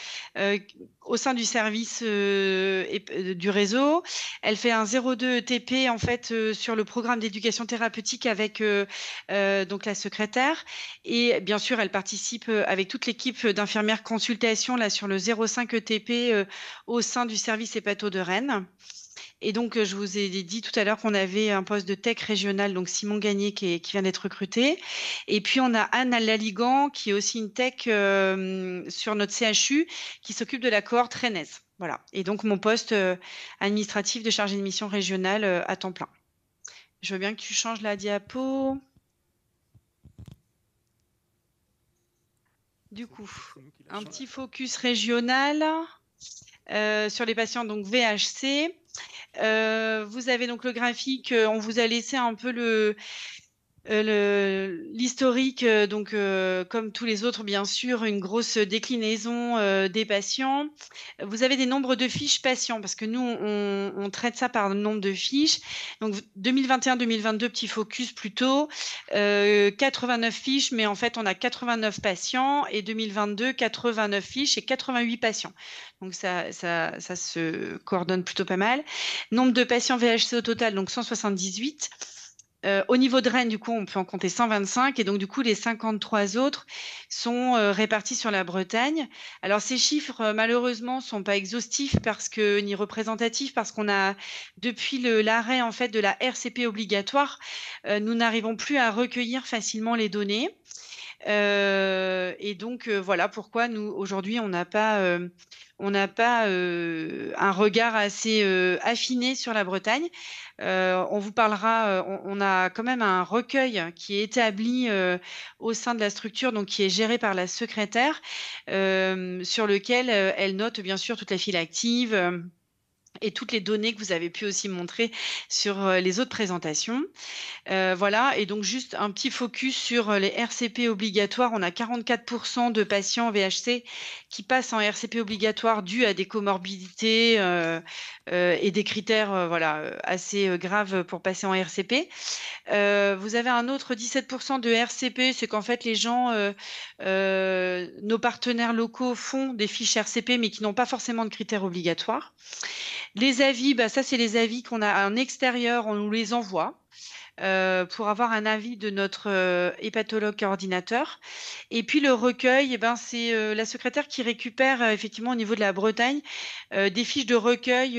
au sein du service du réseau. Elle fait un 02 TP en fait sur le programme d'éducation thérapeutique avec donc la secrétaire. Et bien sûr, elle participe avec toute l'équipe d'infirmières consultation là sur le 05 ETP au sein du service hépato de Rennes. Et donc, je vous ai dit tout à l'heure qu'on avait un poste de tech régional, donc Simon Gagné qui vient d'être recruté. Et puis, on a Anne Laligan qui est aussi une tech sur notre CHU qui s'occupe de la cohorte rennaise. Voilà. Et donc, mon poste administratif de chargé de mission régionale à temps plein. Je veux bien que tu changes la diapo. Du coup, un petit focus régional sur les patients donc VHC. Vous avez donc le graphique, on vous a laissé un peu l'historique, donc comme tous les autres, bien sûr, une grosse déclinaison des patients. Vous avez des nombres de fiches patients, parce que nous, on traite ça par nombre de fiches. Donc 2021-2022, petit focus plutôt, 89 fiches, mais en fait, on a 89 patients, et 2022, 89 fiches et 88 patients. Donc ça se coordonne plutôt pas mal. Nombre de patients VHC au total, donc 178. Au niveau de Rennes, du coup, on peut en compter 125 et donc du coup, les 53 autres sont répartis sur la Bretagne. Alors, ces chiffres, malheureusement, sont pas exhaustifs ni représentatifs parce qu'on a, depuis l'arrêt en fait de la RCP obligatoire, nous n'arrivons plus à recueillir facilement les données. Et donc, voilà pourquoi nous, aujourd'hui, on n'a pas un regard assez affiné sur la Bretagne. On vous parlera, on a quand même un recueil qui est établi au sein de la structure, donc qui est géré par la secrétaire, sur lequel elle note bien sûr toute la file active et toutes les données que vous avez pu aussi montrer sur les autres présentations. Voilà, et donc juste un petit focus sur les RCP obligatoires. On a 44% de patients VHC qui passent en RCP obligatoire dû à des comorbidités et des critères voilà, assez graves pour passer en RCP. Vous avez un autre 17% de RCP, c'est qu'en fait les gens, nos partenaires locaux font des fiches RCP mais qui n'ont pas forcément de critères obligatoires. Les avis, ça c'est les avis qu'on a en extérieur, on nous les envoie. pour avoir un avis de notre hépatologue coordinateur. Et puis le recueil, eh ben, c'est la secrétaire qui récupère effectivement au niveau de la Bretagne des fiches de recueil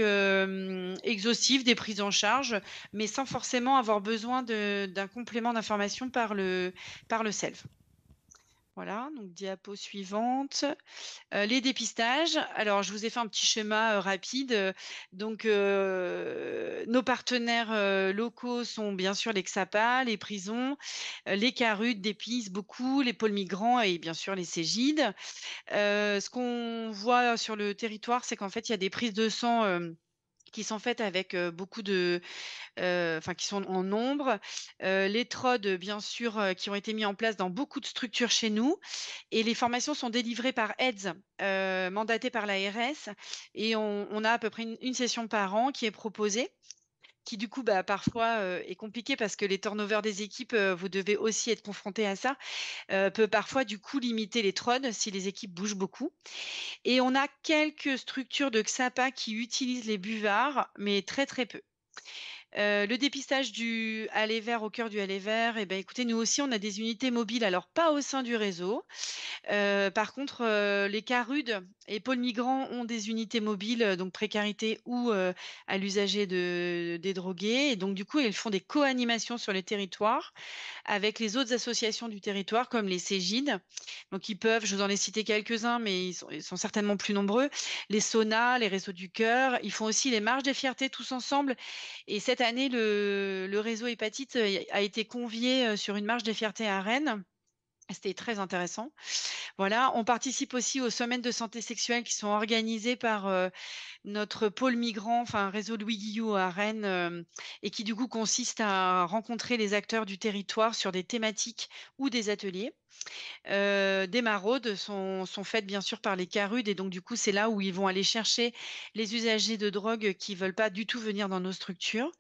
exhaustives, des prises en charge, mais sans forcément avoir besoin d'un complément d'information par le SELV. Voilà, donc diapo suivante. Les dépistages. Alors, je vous ai fait un petit schéma rapide. Donc, nos partenaires locaux sont bien sûr les XAPA, les prisons, les CARUD, DEPIS, beaucoup, les pôles migrants et bien sûr les Cégides. Ce qu'on voit sur le territoire, c'est qu'en fait, il y a des prises de sang qui sont faites avec beaucoup de, enfin qui sont en nombre. Les TROD, bien sûr, qui ont été mis en place dans beaucoup de structures chez nous. Et les formations sont délivrées par AIDS, mandatées par l'ARS. Et on a à peu près une session par an qui est proposée, qui du coup, bah, parfois est compliquée parce que les turnovers des équipes, vous devez aussi être confrontés à ça, peut parfois du coup limiter les TROD si les équipes bougent beaucoup. Et on a quelques structures de XAPA qui utilisent les buvards, mais très très peu. Le dépistage du aller vert au cœur du aller vert, eh ben, écoutez, nous aussi, on a des unités mobiles, alors pas au sein du réseau. Par contre, les CARUD et pôles migrants ont des unités mobiles, donc précarité ou à l'usager des drogués. Et donc, du coup, ils font des co-animations sur les territoires avec les autres associations du territoire, comme les Cégides. Donc, ils peuvent, je vous en ai cité quelques-uns, mais ils sont certainement plus nombreux. Les SONA, les Réseaux du Cœur. Ils font aussi les marches des fiertés tous ensemble. Et cette année, le réseau hépatite a été convié sur une marche des fiertés à Rennes. C'était très intéressant. Voilà, on participe aussi aux semaines de santé sexuelle qui sont organisées par notre pôle migrant, enfin réseau Louis Guillot à Rennes, et qui du coup consiste à rencontrer les acteurs du territoire sur des thématiques ou des ateliers. Des maraudes sont faites bien sûr par les CARUD et donc du coup c'est là où ils vont aller chercher les usagers de drogue qui veulent pas du tout venir dans nos structures.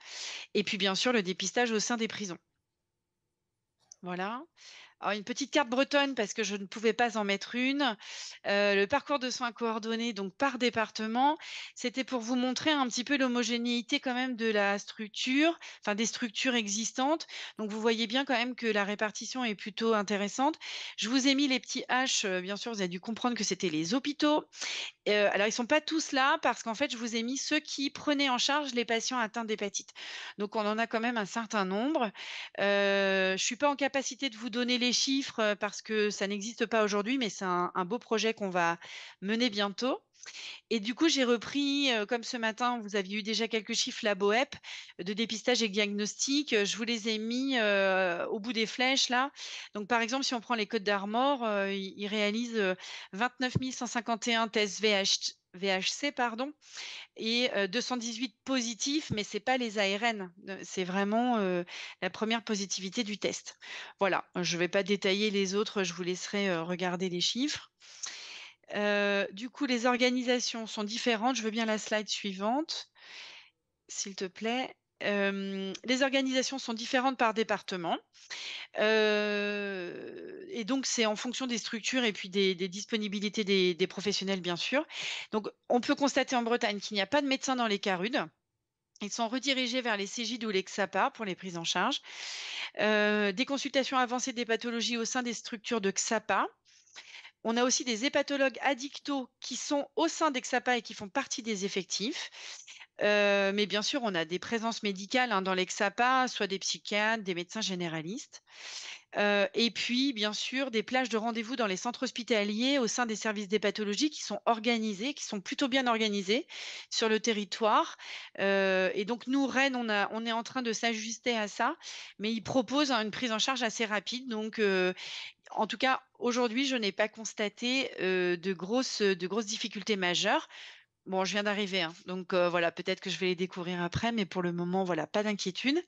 Et puis bien sûr le dépistage au sein des prisons. Voilà. Alors une petite carte bretonne parce que je ne pouvais pas en mettre une. Le parcours de soins coordonnés donc par département, c'était pour vous montrer un petit peu l'homogénéité quand même de la structure, enfin des structures existantes. Donc vous voyez bien quand même que la répartition est plutôt intéressante. Je vous ai mis les petits H, bien sûr, vous avez dû comprendre que c'était les hôpitaux. Alors ils sont pas tous là parce qu'en fait, je vous ai mis ceux qui prenaient en charge les patients atteints d'hépatite. Donc on en a quand même un certain nombre. Je suis pas en capacité de vous donner les chiffres, parce que ça n'existe pas aujourd'hui, mais c'est un beau projet qu'on va mener bientôt. Et du coup, j'ai repris, comme ce matin, vous aviez eu déjà quelques chiffres, la BOEP, de dépistage et diagnostic, je vous les ai mis, au bout des flèches là. Donc par exemple, si on prend les Côtes d'Armor, ils réalisent, 29 151 tests VHC pardon et 218 positifs, mais c'est pas les ARN, c'est vraiment, la première positivité du test. Voilà, je vais pas détailler les autres, je vous laisserai, regarder les chiffres. Du coup, les organisations sont différentes. Je veux bien la slide suivante, s'il te plaît. Les organisations sont différentes par département. Et donc c'est en fonction des structures et puis des disponibilités des professionnels, bien sûr. Donc on peut constater en Bretagne qu'il n'y a pas de médecins dans les CARUD. Ils sont redirigés vers les Cégides ou les XAPA pour les prises en charge. Des consultations avancées des pathologies au sein des structures de XAPA. On a aussi des hépatologues addictos qui sont au sein des XAPA et qui font partie des effectifs. Mais bien sûr, on a des présences médicales dans les XAPA, soit des psychiatres, des médecins généralistes. Et puis, bien sûr, des plages de rendez-vous dans les centres hospitaliers au sein des services d'hépatologie qui sont organisés, qui sont plutôt bien organisés sur le territoire. Et donc, nous, Rennes, on est en train de s'ajuster à ça, mais ils proposent une prise en charge assez rapide. Donc, en tout cas, aujourd'hui, je n'ai pas constaté de grosses difficultés majeures. Bon, je viens d'arriver, hein, donc voilà, peut-être que je vais les découvrir après, mais pour le moment, voilà, pas d'inquiétude.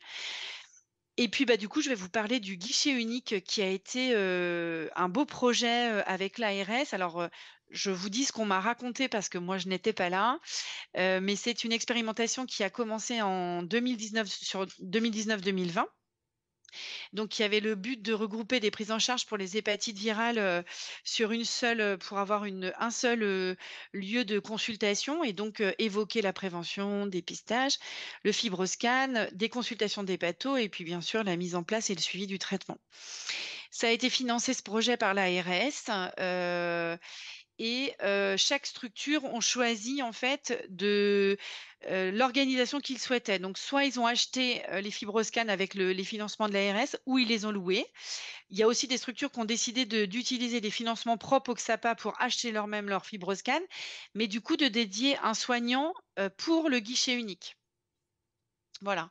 Et puis, bah, du coup, je vais vous parler du guichet unique qui a été, un beau projet, avec l'ARS. Alors, je vous dis ce qu'on m'a raconté parce que moi, je n'étais pas là, mais c'est une expérimentation qui a commencé en 2019 sur 2019-2020 Donc, il y avait le but de regrouper des prises en charge pour les hépatites virales sur une seule, pour avoir un seul lieu de consultation et donc évoquer la prévention, dépistage, le fibroscan, des consultations d'hépato et puis bien sûr la mise en place et le suivi du traitement. Ça a été financé ce projet par l'ARS. Et chaque structure ont choisi en fait de l'organisation qu'ils souhaitaient. Donc soit ils ont acheté les fibroscans avec les financements de l'ARS ou ils les ont loués. Il y a aussi des structures qui ont décidé d'utiliser des financements propres au XAPA pour acheter leur-même leur fibroscan, mais du coup de dédier un soignant pour le guichet unique. Voilà.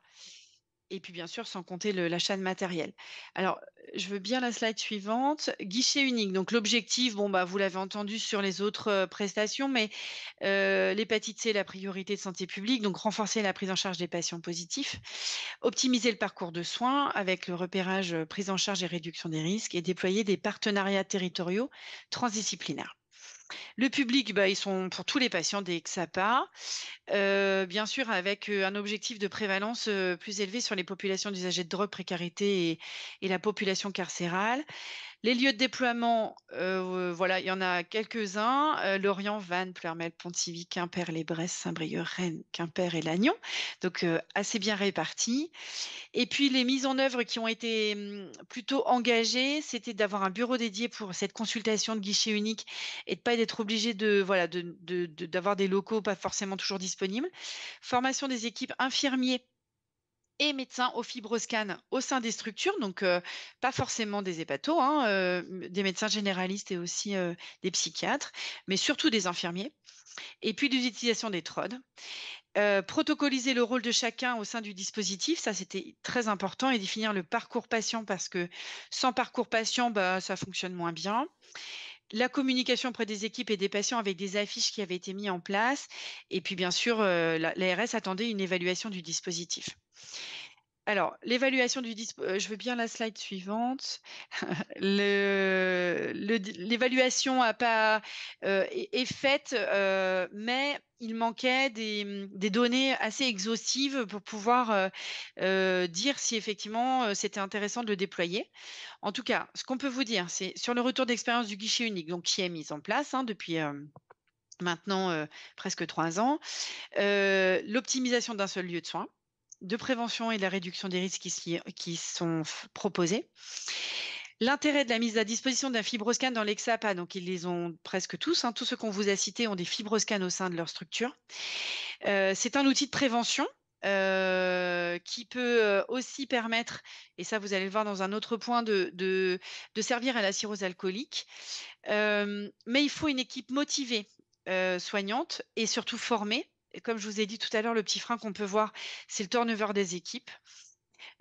Et puis bien sûr, sans compter l'achat de matériel. Alors, je veux bien la slide suivante. Guichet unique. Donc l'objectif, bon, bah, vous l'avez entendu sur les autres prestations, mais l'hépatite C est la priorité de santé publique, donc renforcer la prise en charge des patients positifs, optimiser le parcours de soins avec le repérage, prise en charge et réduction des risques, et déployer des partenariats territoriaux transdisciplinaires. Le public, bah, ils sont pour tous les patients des XAPA. Bien sûr, avec un objectif de prévalence plus élevé sur les populations d'usagers de drogue, précarité et la population carcérale. Les lieux de déploiement, voilà, il y en a quelques-uns, Lorient, Vannes, Ploërmel, Pontivy, Quimper, les Bresse, Saint-Brieuc, Rennes, Quimper et Lannion, donc assez bien répartis. Et puis les mises en œuvre qui ont été plutôt engagées, c'était d'avoir un bureau dédié pour cette consultation de guichet unique et de pas être obligé voilà, d'avoir des locaux pas forcément toujours disponibles. Formation des équipes infirmiers et médecins au fibroscan au sein des structures, donc pas forcément des hépatos, hein, des médecins généralistes et aussi des psychiatres, mais surtout des infirmiers. Et puis l'utilisation des TROD. Protocoliser le rôle de chacun au sein du dispositif, ça c'était très important, et définir le parcours patient parce que sans parcours patient, bah, ça fonctionne moins bien. La communication auprès des équipes et des patients avec des affiches qui avaient été mises en place. Et puis bien sûr, l'ARS attendait une évaluation du dispositif. Alors, l'évaluation du dispositif, je veux bien la slide suivante. L'évaluation est faite, mais il manquait des données assez exhaustives pour pouvoir dire si effectivement c'était intéressant de le déployer. En tout cas, ce qu'on peut vous dire, c'est sur le retour d'expérience du guichet unique, donc qui est mis en place depuis maintenant presque 3 ans, l'optimisation d'un seul lieu de soins, de prévention et de la réduction des risques qui sont proposés. L'intérêt de la mise à disposition d'un fibroscan dans l'EXAPA, donc ils les ont presque tous, tous ceux qu'on vous a cités ont des fibroscans au sein de leur structure. C'est un outil de prévention qui peut aussi permettre, et ça vous allez le voir dans un autre point, de servir à la cirrhose alcoolique. Mais il faut une équipe motivée, soignante et surtout formée. Et comme je vous ai dit tout à l'heure, le petit frein qu'on peut voir, c'est le turnover des équipes.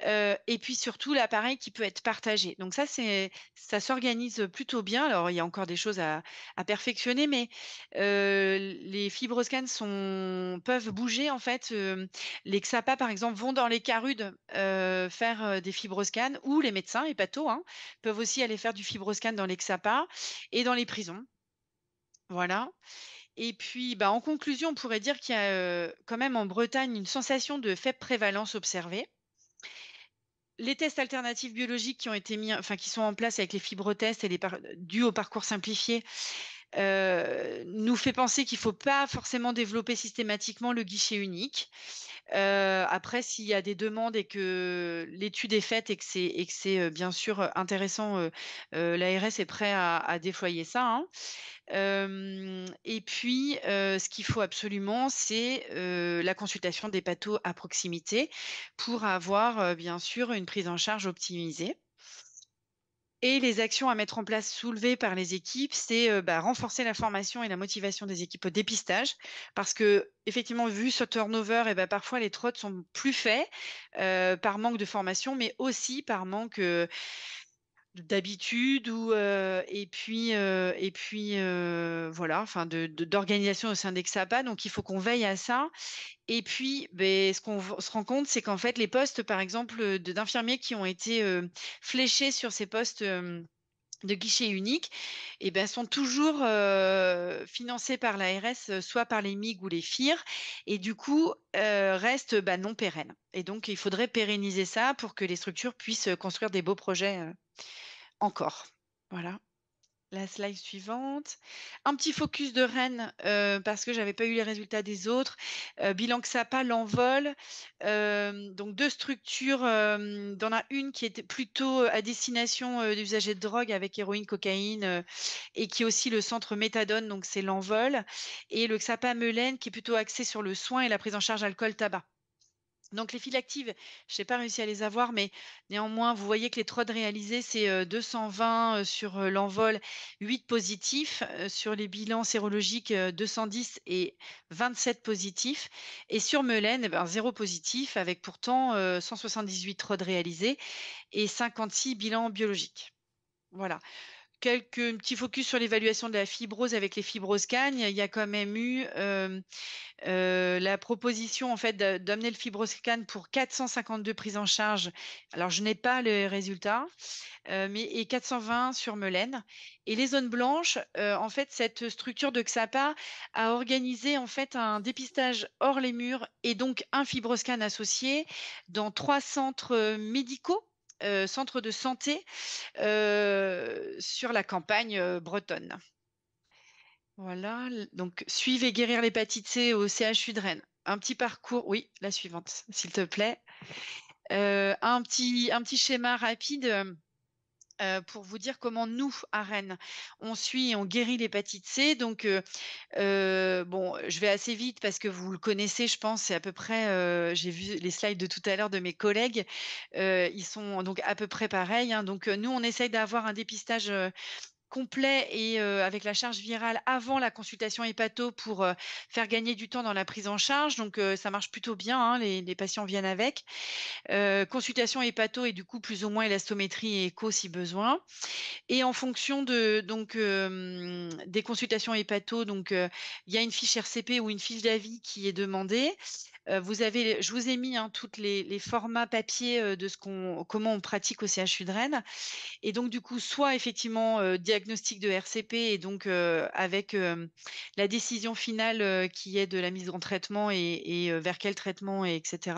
Et puis surtout l'appareil qui peut être partagé. Donc ça s'organise plutôt bien. Alors il y a encore des choses à perfectionner, mais les fibroscans peuvent bouger en fait. Les XAPA par exemple vont dans les CARUD faire des fibroscans, ou les médecins hépato peuvent aussi aller faire du fibroscan dans les XAPA et dans les prisons. Voilà. Et puis, bah, en conclusion, on pourrait dire qu'il y a quand même en Bretagne une sensation de faible prévalence observée. Les tests alternatifs biologiques qui ont été qui sont en place avec les fibrotests et dus au parcours simplifié, nous fait penser qu'il ne faut pas forcément développer systématiquement le guichet unique. Après, s'il y a des demandes et que l'étude est faite et que c'est bien sûr intéressant, l'ARS est prêt à déployer ça. Et puis, ce qu'il faut absolument, c'est la consultation des pathos à proximité pour avoir, bien sûr, une prise en charge optimisée. Et les actions à mettre en place soulevées par les équipes, c'est renforcer la formation et la motivation des équipes au dépistage. Parce que, effectivement, vu ce turnover, parfois les trottes sont plus faits par manque de formation, mais aussi par manque d'habitude, voilà, enfin d'organisation au sein d'Exapa. Donc il faut qu'on veille à ça. Et puis, ce qu'on se rend compte, c'est qu'en fait les postes, par exemple, d'infirmiers qui ont été fléchés sur ces postes de guichet unique, et ben, sont toujours financés par l'ARS, soit par les MIG ou les FIR, et du coup restent non pérennes. Et donc, il faudrait pérenniser ça pour que les structures puissent construire des beaux projets encore. Voilà. La slide suivante. Un petit focus de Rennes, parce que j'avais pas eu les résultats des autres. Bilan XAPA, l'envol. Donc 2 structures, il y en a une qui était plutôt à destination d'usagers de drogue avec héroïne, cocaïne, et qui est aussi le centre méthadone, donc c'est l'envol. Et le XAPA Melaine qui est plutôt axé sur le soin et la prise en charge alcool-tabac. Donc les files actives, je n'ai pas réussi à les avoir, mais néanmoins, vous voyez que les TROD réalisés, c'est 220 sur l'envol, 8 positifs. Sur les bilans sérologiques, 210 et 27 positifs. Et sur Melaine, 0 positif, avec pourtant 178 TROD réalisés et 56 bilans biologiques. Voilà. Quelques petits focus sur l'évaluation de la fibrose avec les fibroscans. Il y a quand même eu la proposition en fait d'amener le fibroscan pour 452 prises en charge. Alors je n'ai pas les résultats, et 420 sur Melaine. Et les zones blanches, en fait, cette structure de XAPA a organisé en fait un dépistage hors les murs et donc un fibroscan associé dans 3 centres médicaux. Centres de santé sur la campagne bretonne. Voilà, donc suivre et guérir l'hépatite C au CHU de Rennes. Un petit parcours, oui, la suivante, s'il te plaît. Un petit schéma rapide pour vous dire comment nous, à Rennes, on suit et on guérit l'hépatite C. Donc, bon, je vais assez vite parce que vous le connaissez, je pense, c'est à peu près, j'ai vu les slides de tout à l'heure de mes collègues, ils sont donc à peu près pareils, hein. Donc, nous, on essaye d'avoir un dépistage complet et avec la charge virale avant la consultation hépato pour faire gagner du temps dans la prise en charge. Donc, ça marche plutôt bien, hein, les patients viennent avec. Consultation hépato et du coup, plus ou moins élastométrie et écho si besoin. Et en fonction de donc des consultations hépato, donc il y a une fiche RCP ou une fiche d'avis qui est demandée. Je vous ai mis, hein, toutes les formats papier, de comment on pratique au CHU de Rennes. Et donc du coup, soit effectivement, diagnostic de RCP et donc avec, la décision finale, qui est de la mise en traitement et vers quel traitement et etc.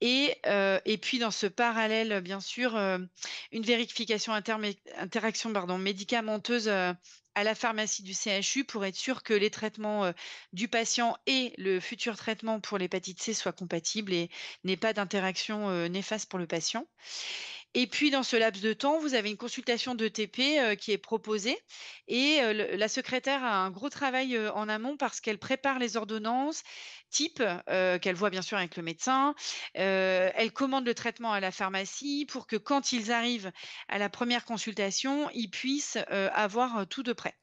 Et puis dans ce parallèle, bien sûr, une vérification interaction médicamenteuse, à la pharmacie du CHU pour être sûr que les traitements, du patient et le futur traitement pour l'hépatite C soient compatibles et n'aient pas d'interaction, néfaste pour le patient. Et puis dans ce laps de temps, vous avez une consultation d'ETP, qui est proposée et la secrétaire a un gros travail, en amont parce qu'elle prépare les ordonnances type, qu'elle voit bien sûr avec le médecin. Elle commande le traitement à la pharmacie pour que quand ils arrivent à la première consultation, ils puissent, avoir, tout de prêt.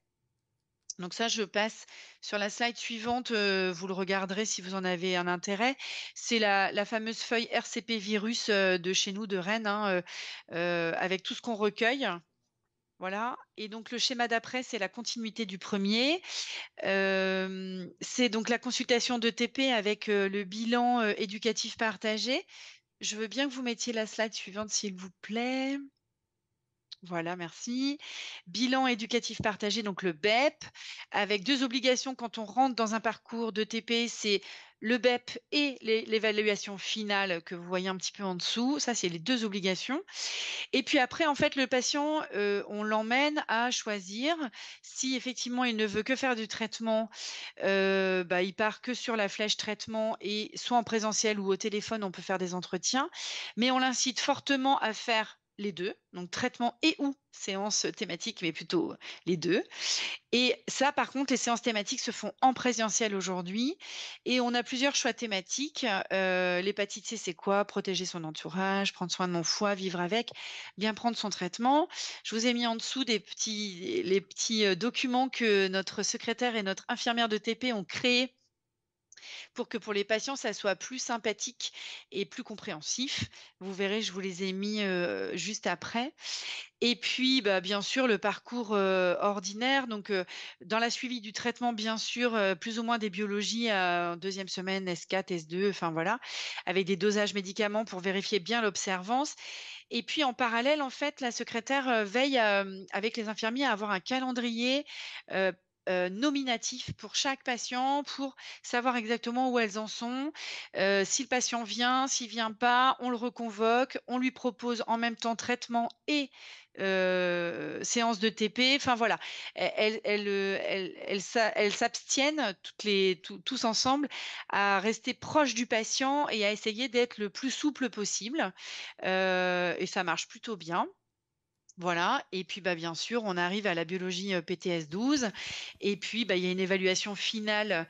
Donc ça, je passe sur la slide suivante, vous le regarderez si vous en avez un intérêt. C'est la fameuse feuille RCP virus, de chez nous, de Rennes, hein, avec tout ce qu'on recueille. Voilà. Et donc le schéma d'après, c'est la continuité du premier. C'est donc la consultation d'ETP avec, le bilan, éducatif partagé. Je veux bien que vous mettiez la slide suivante, s'il vous plaît. Voilà, merci. Bilan éducatif partagé, donc le BEP, avec 2 obligations quand on rentre dans un parcours d'ETP, c'est le BEP et l'évaluation finale que vous voyez un petit peu en dessous. Ça, c'est les 2 obligations. Et puis après, en fait, le patient, on l'emmène à choisir si effectivement il ne veut que faire du traitement, il part que sur la flèche traitement et soit en présentiel ou au téléphone, on peut faire des entretiens. Mais on l'incite fortement à faire les 2, donc traitement et ou séances thématiques, mais plutôt les 2. Et ça, par contre, les séances thématiques se font en présentiel aujourd'hui et on a plusieurs choix thématiques. L'hépatite C, c'est quoi? Protéger son entourage, prendre soin de mon foie, vivre avec, bien prendre son traitement. Je vous ai mis en dessous les petits documents que notre secrétaire et notre infirmière de TP ont créés pour que pour les patients, ça soit plus sympathique et plus compréhensif. Vous verrez, je vous les ai mis juste après. Et puis, bah, bien sûr, le parcours ordinaire. Donc, dans la suivi du traitement, bien sûr, plus ou moins des biologies en deuxième semaine, S4, S2, enfin voilà, avec des dosages médicaments pour vérifier bien l'observance. Et puis, en parallèle, en fait, la secrétaire veille avec les infirmiers à avoir un calendrier nominatif pour chaque patient pour savoir exactement où elles en sont. Si le patient vient, s'il vient pas, on le reconvoque, on lui propose en même temps traitement et séance de TP. Enfin voilà, elles s'abstiennent tous ensemble à rester proche du patient et à essayer d'être le plus souple possible. Et ça marche plutôt bien. Voilà, et puis bah, bien sûr, on arrive à la biologie PTS 12, et puis bah, il y a une évaluation finale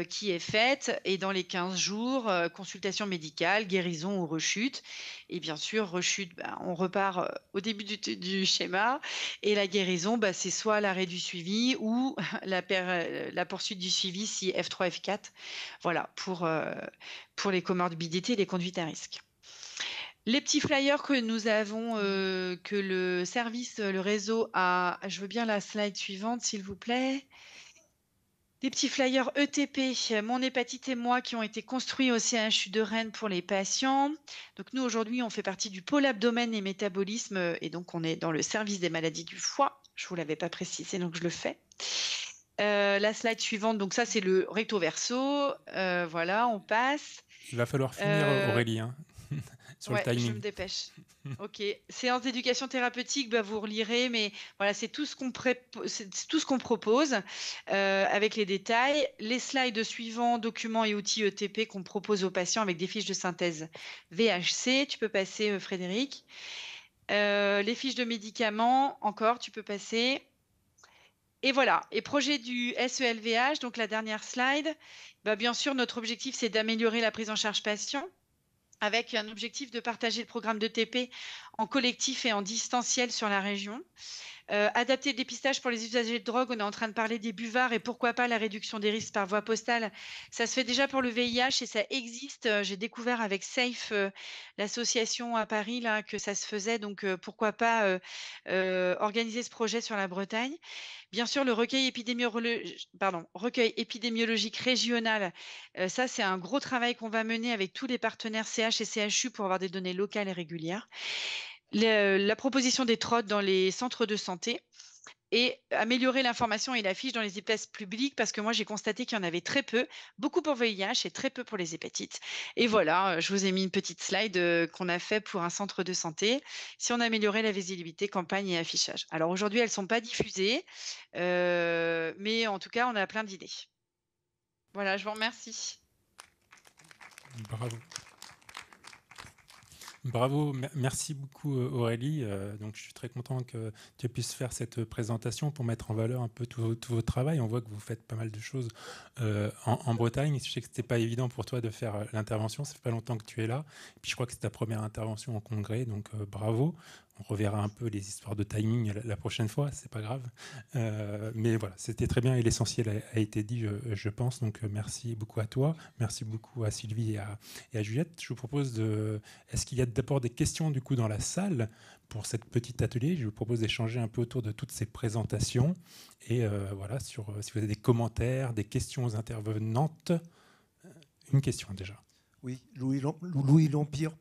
qui est faite, et dans les 15 jours, consultation médicale, guérison ou rechute. Et bien sûr, rechute, bah, on repart au début du schéma, et la guérison, bah, c'est soit l'arrêt du suivi ou la poursuite du suivi si F3, F4, voilà, pour les comorbidités et les conduites à risque. Les petits flyers que nous avons, que le service, le réseau a, je veux bien la slide suivante, s'il vous plaît. Des petits flyers ETP, Mon hépatite et moi, qui ont été construits au CHU de Rennes pour les patients. Donc nous, aujourd'hui, on fait partie du pôle abdomen et métabolisme, et donc on est dans le service des maladies du foie. Je ne vous l'avais pas précisé, donc je le fais. La slide suivante, donc ça, c'est le recto verso. Voilà, on passe. Il va falloir finir, Aurélie, hein, sur le Ouais, je timing. me dépêche. Ok. Séance d'éducation thérapeutique, bah, vous relirez, mais voilà, c'est tout ce qu'on propose avec les détails. Les slides suivants, documents et outils ETP qu'on propose aux patients avec des fiches de synthèse VHC. Tu peux passer, Frédéric. Les fiches de médicaments, encore, tu peux passer. Et voilà. Et projet du SELVH, donc la dernière slide. Bah, bien sûr, notre objectif, c'est d'améliorer la prise en charge patient, avec un objectif de partager le programme de TP en collectif et en distanciel sur la région. Adapter le dépistage pour les usagers de drogue, on est en train de parler des buvards et pourquoi pas la réduction des risques par voie postale. Ça se fait déjà pour le VIH et ça existe. J'ai découvert avec SAFE, l'association à Paris, là, que ça se faisait. Donc, pourquoi pas organiser ce projet sur la Bretagne. Bien sûr, le recueil épidémiologique régional, ça, c'est un gros travail qu'on va mener avec tous les partenaires CH et CHU pour avoir des données locales et régulières. La proposition des TROD dans les centres de santé et améliorer l'information et la fiche dans les espaces publics parce que moi, j'ai constaté qu'il y en avait très peu, beaucoup pour VIH et très peu pour les hépatites. Et voilà, je vous ai mis une petite slide qu'on a fait pour un centre de santé. Si on améliorait la visibilité, campagne et affichage. Alors aujourd'hui, elles ne sont pas diffusées, mais en tout cas, on a plein d'idées. Voilà, je vous remercie. Bravo. Bravo, merci beaucoup Aurélie. Donc je suis très content que tu puisses faire cette présentation pour mettre en valeur un peu tout votre travail. On voit que vous faites pas mal de choses en Bretagne. Je sais que c'était pas évident pour toi de faire l'intervention. Ça fait pas longtemps que tu es là. Et puis je crois que c'est ta première intervention en congrès, donc bravo. On reverra un peu les histoires de timing la prochaine fois, c'est pas grave. Mais voilà, c'était très bien et l'essentiel a été dit, je pense. Donc merci beaucoup à toi, merci beaucoup à Sylvie et à Juliette. Je vous propose de... Est-ce qu'il y a d'abord des questions du coup dans la salle pour cette petite atelier? Je vous propose d'échanger un peu autour de toutes ces présentations et voilà, si vous avez des commentaires, des questions aux intervenantes. Une question déjà. Oui, Louis Lempire,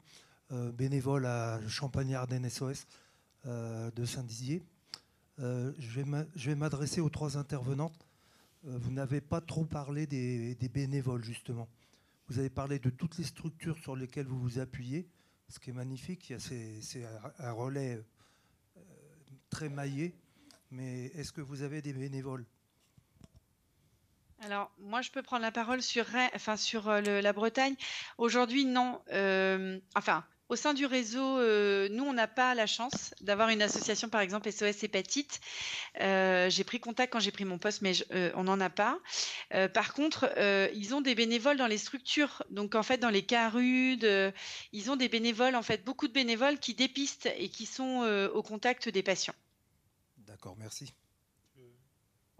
bénévole à Champagne-Ardenne SOS de Saint-Dizier. Je vais m'adresser aux trois intervenantes. Vous n'avez pas trop parlé des bénévoles, justement. Vous avez parlé de toutes les structures sur lesquelles vous vous appuyez, ce qui est magnifique. C'est un relais très maillé. Mais est-ce que vous avez des bénévoles ? Alors, moi, je peux prendre la parole sur la Bretagne. Aujourd'hui, non. Au sein du réseau, nous, on n'a pas la chance d'avoir une association, par exemple, SOS Hépatite. J'ai pris contact quand j'ai pris mon poste, mais on n'en a pas. Par contre, ils ont des bénévoles dans les structures. Donc, en fait, dans les CARUD, ils ont des bénévoles, en fait, beaucoup de bénévoles qui dépistent et qui sont au contact des patients. D'accord, merci.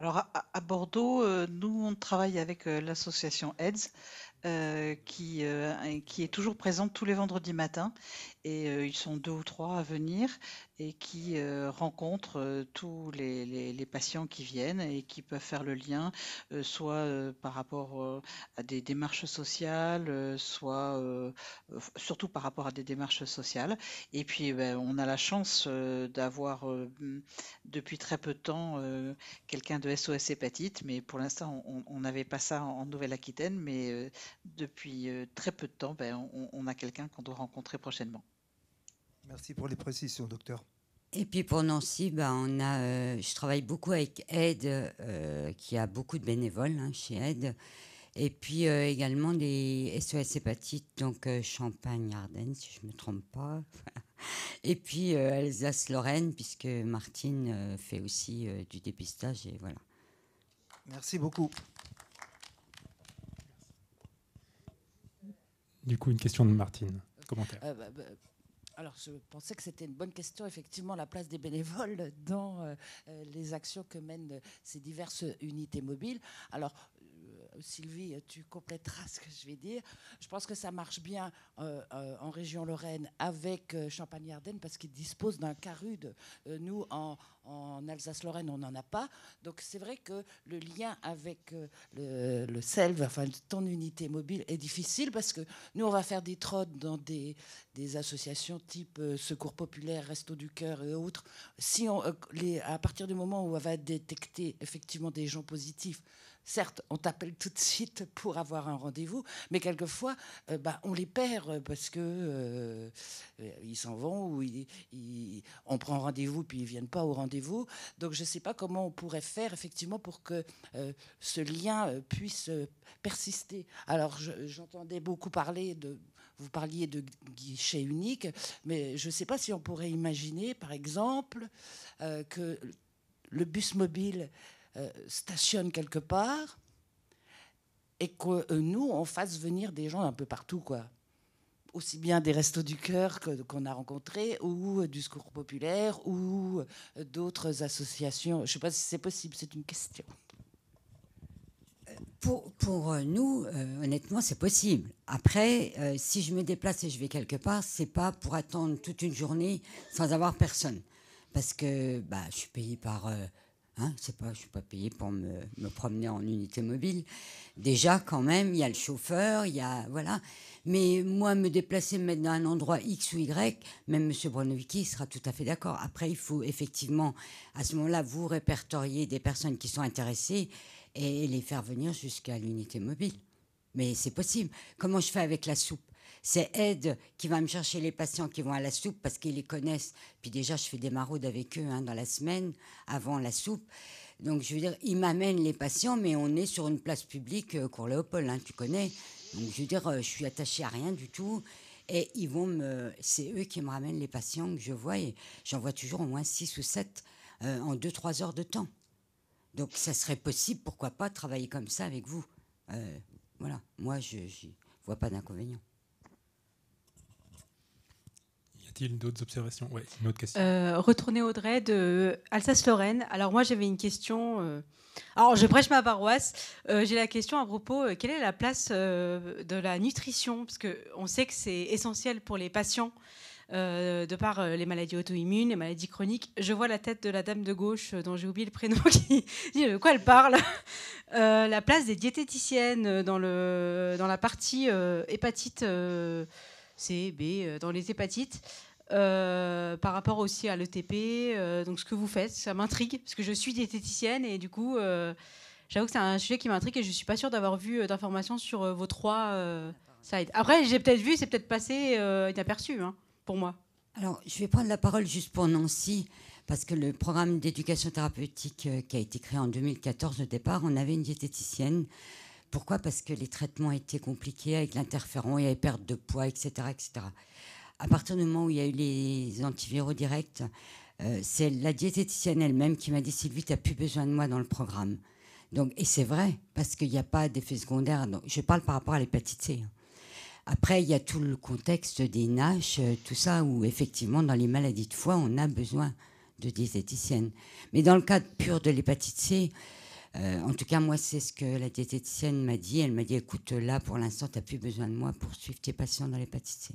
Alors à Bordeaux, nous on travaille avec l'association AIDS qui est toujours présente tous les vendredis matins et ils sont 2 ou 3 à venir et qui rencontrent tous les patients qui viennent et qui peuvent faire le lien, soit par rapport à des démarches sociales, soit surtout par rapport à des démarches sociales. Et puis on a la chance d'avoir depuis très peu de temps quelqu'un de SOS Hépatite, mais pour l'instant on n'avait pas ça en Nouvelle-Aquitaine, mais depuis très peu de temps, on a quelqu'un qu'on doit rencontrer prochainement. Merci pour les précisions, docteur. Et puis pour Nancy, je travaille beaucoup avec Aide, qui a beaucoup de bénévoles chez Aide. Et puis également des SOS Hépatite, donc Champagne-Ardenne, si je ne me trompe pas. Et puis Alsace-Lorraine, puisque Martine fait aussi du dépistage. Et voilà. Merci beaucoup. Du coup, une question de Martine. Commentaire. Alors, je pensais que c'était une bonne question, effectivement, la place des bénévoles dans les actions que mènent ces diverses unités mobiles. Alors, Sylvie, tu compléteras ce que je vais dire. Je pense que ça marche bien en région Lorraine avec Champagne-Ardenne parce qu'ils disposent d'un CARUD. Nous, en Alsace-Lorraine, on n'en a pas. Donc, c'est vrai que le lien avec le SELV, enfin, ton unité mobile, est difficile parce que nous, on va faire des trottes dans des associations type Secours Populaire, Restos du Cœur et autres. Si à partir du moment où on va détecter effectivement des gens positifs, certes, on t'appelle tout de suite pour avoir un rendez-vous, mais quelquefois, on les perd parce que ils s'en vont ou on prend rendez-vous puis ils viennent pas au rendez-vous. Donc, je ne sais pas comment on pourrait faire effectivement pour que ce lien puisse persister. Alors, j'entendais beaucoup parler vous parliez de guichet unique, mais je ne sais pas si on pourrait imaginer, par exemple, que le bus mobile stationne quelque part et que nous, on fasse venir des gens un peu partout, quoi. Aussi bien des Restos du Cœur qu'on a rencontrés, ou du Secours Populaire, ou d'autres associations. Je ne sais pas si c'est possible, c'est une question. Pour nous, honnêtement, c'est possible. Après, si je me déplace et je vais quelque part, c'est pas pour attendre toute une journée sans avoir personne. Parce que je suis payée par... je ne suis pas payée pour me promener en unité mobile. Déjà, quand même, il y a le chauffeur, il y a... Voilà. Mais moi, me déplacer, me mettre dans un endroit X ou Y, même M. Brunowicki sera tout à fait d'accord. Après, il faut effectivement, à ce moment-là, vous répertorier des personnes qui sont intéressées et les faire venir jusqu'à l'unité mobile. Mais c'est possible. Comment je fais avec la soupe ? C'est Aide qui va me chercher les patients qui vont à la soupe parce qu'ils les connaissent. Puis déjà, je fais des maraudes avec eux dans la semaine, avant la soupe. Donc, je veux dire, ils m'amènent les patients, mais on est sur une place publique, Cours Léopold, tu connais. Donc, je veux dire, je suis attachée à rien du tout. Et c'est eux qui me ramènent les patients que je vois. Et j'en vois toujours au moins 6 ou 7 en 2-3 heures de temps. Donc, ça serait possible, pourquoi pas, travailler comme ça avec vous. Voilà, moi, je n'y vois pas d'inconvénient. Y a-t-il d'autres observations ? Oui, une autre question. Retourner Audrey de Alsace-Lorraine. Alors, moi, j'avais une question. Alors, je prêche ma paroisse. J'ai la question à propos, quelle est la place de la nutrition ? Parce qu'on sait que c'est essentiel pour les patients. De par les maladies auto-immunes, les maladies chroniques. Je vois la tête de la dame de gauche, dont j'ai oublié le prénom, qui dit de quoi elle parle. La place des diététiciennes dans la partie hépatite C, B, dans les hépatites, par rapport aussi à l'ETP. Donc ce que vous faites, ça m'intrigue, parce que je suis diététicienne, et du coup, j'avoue que c'est un sujet qui m'intrigue, et je ne suis pas sûre d'avoir vu d'informations sur vos 3 sites. Après, j'ai peut-être vu, c'est peut-être passé inaperçu, pour moi. Alors, je vais prendre la parole juste pour Nancy, parce que le programme d'éducation thérapeutique qui a été créé en 2014, au départ, on avait une diététicienne. Pourquoi ? Parce que les traitements étaient compliqués avec l'interféron, il y avait perte de poids, etc., etc. À partir du moment où il y a eu les antiviraux directs, c'est la diététicienne elle-même qui m'a dit « Sylvie, tu n'as plus besoin de moi dans le programme ». Donc, et c'est vrai, parce qu'il n'y a pas d'effet secondaire. Donc, je parle par rapport à l'hépatite C. Après, il y a tout le contexte des NASH, tout ça, où effectivement, dans les maladies de foie, on a besoin de diététiciennes. Mais dans le cas pur de l'hépatite C, En tout cas, moi, c'est ce que la diététicienne m'a dit. Elle m'a dit, écoute, là, pour l'instant, tu n'as plus besoin de moi pour suivre tes patients dans l'hépatite C.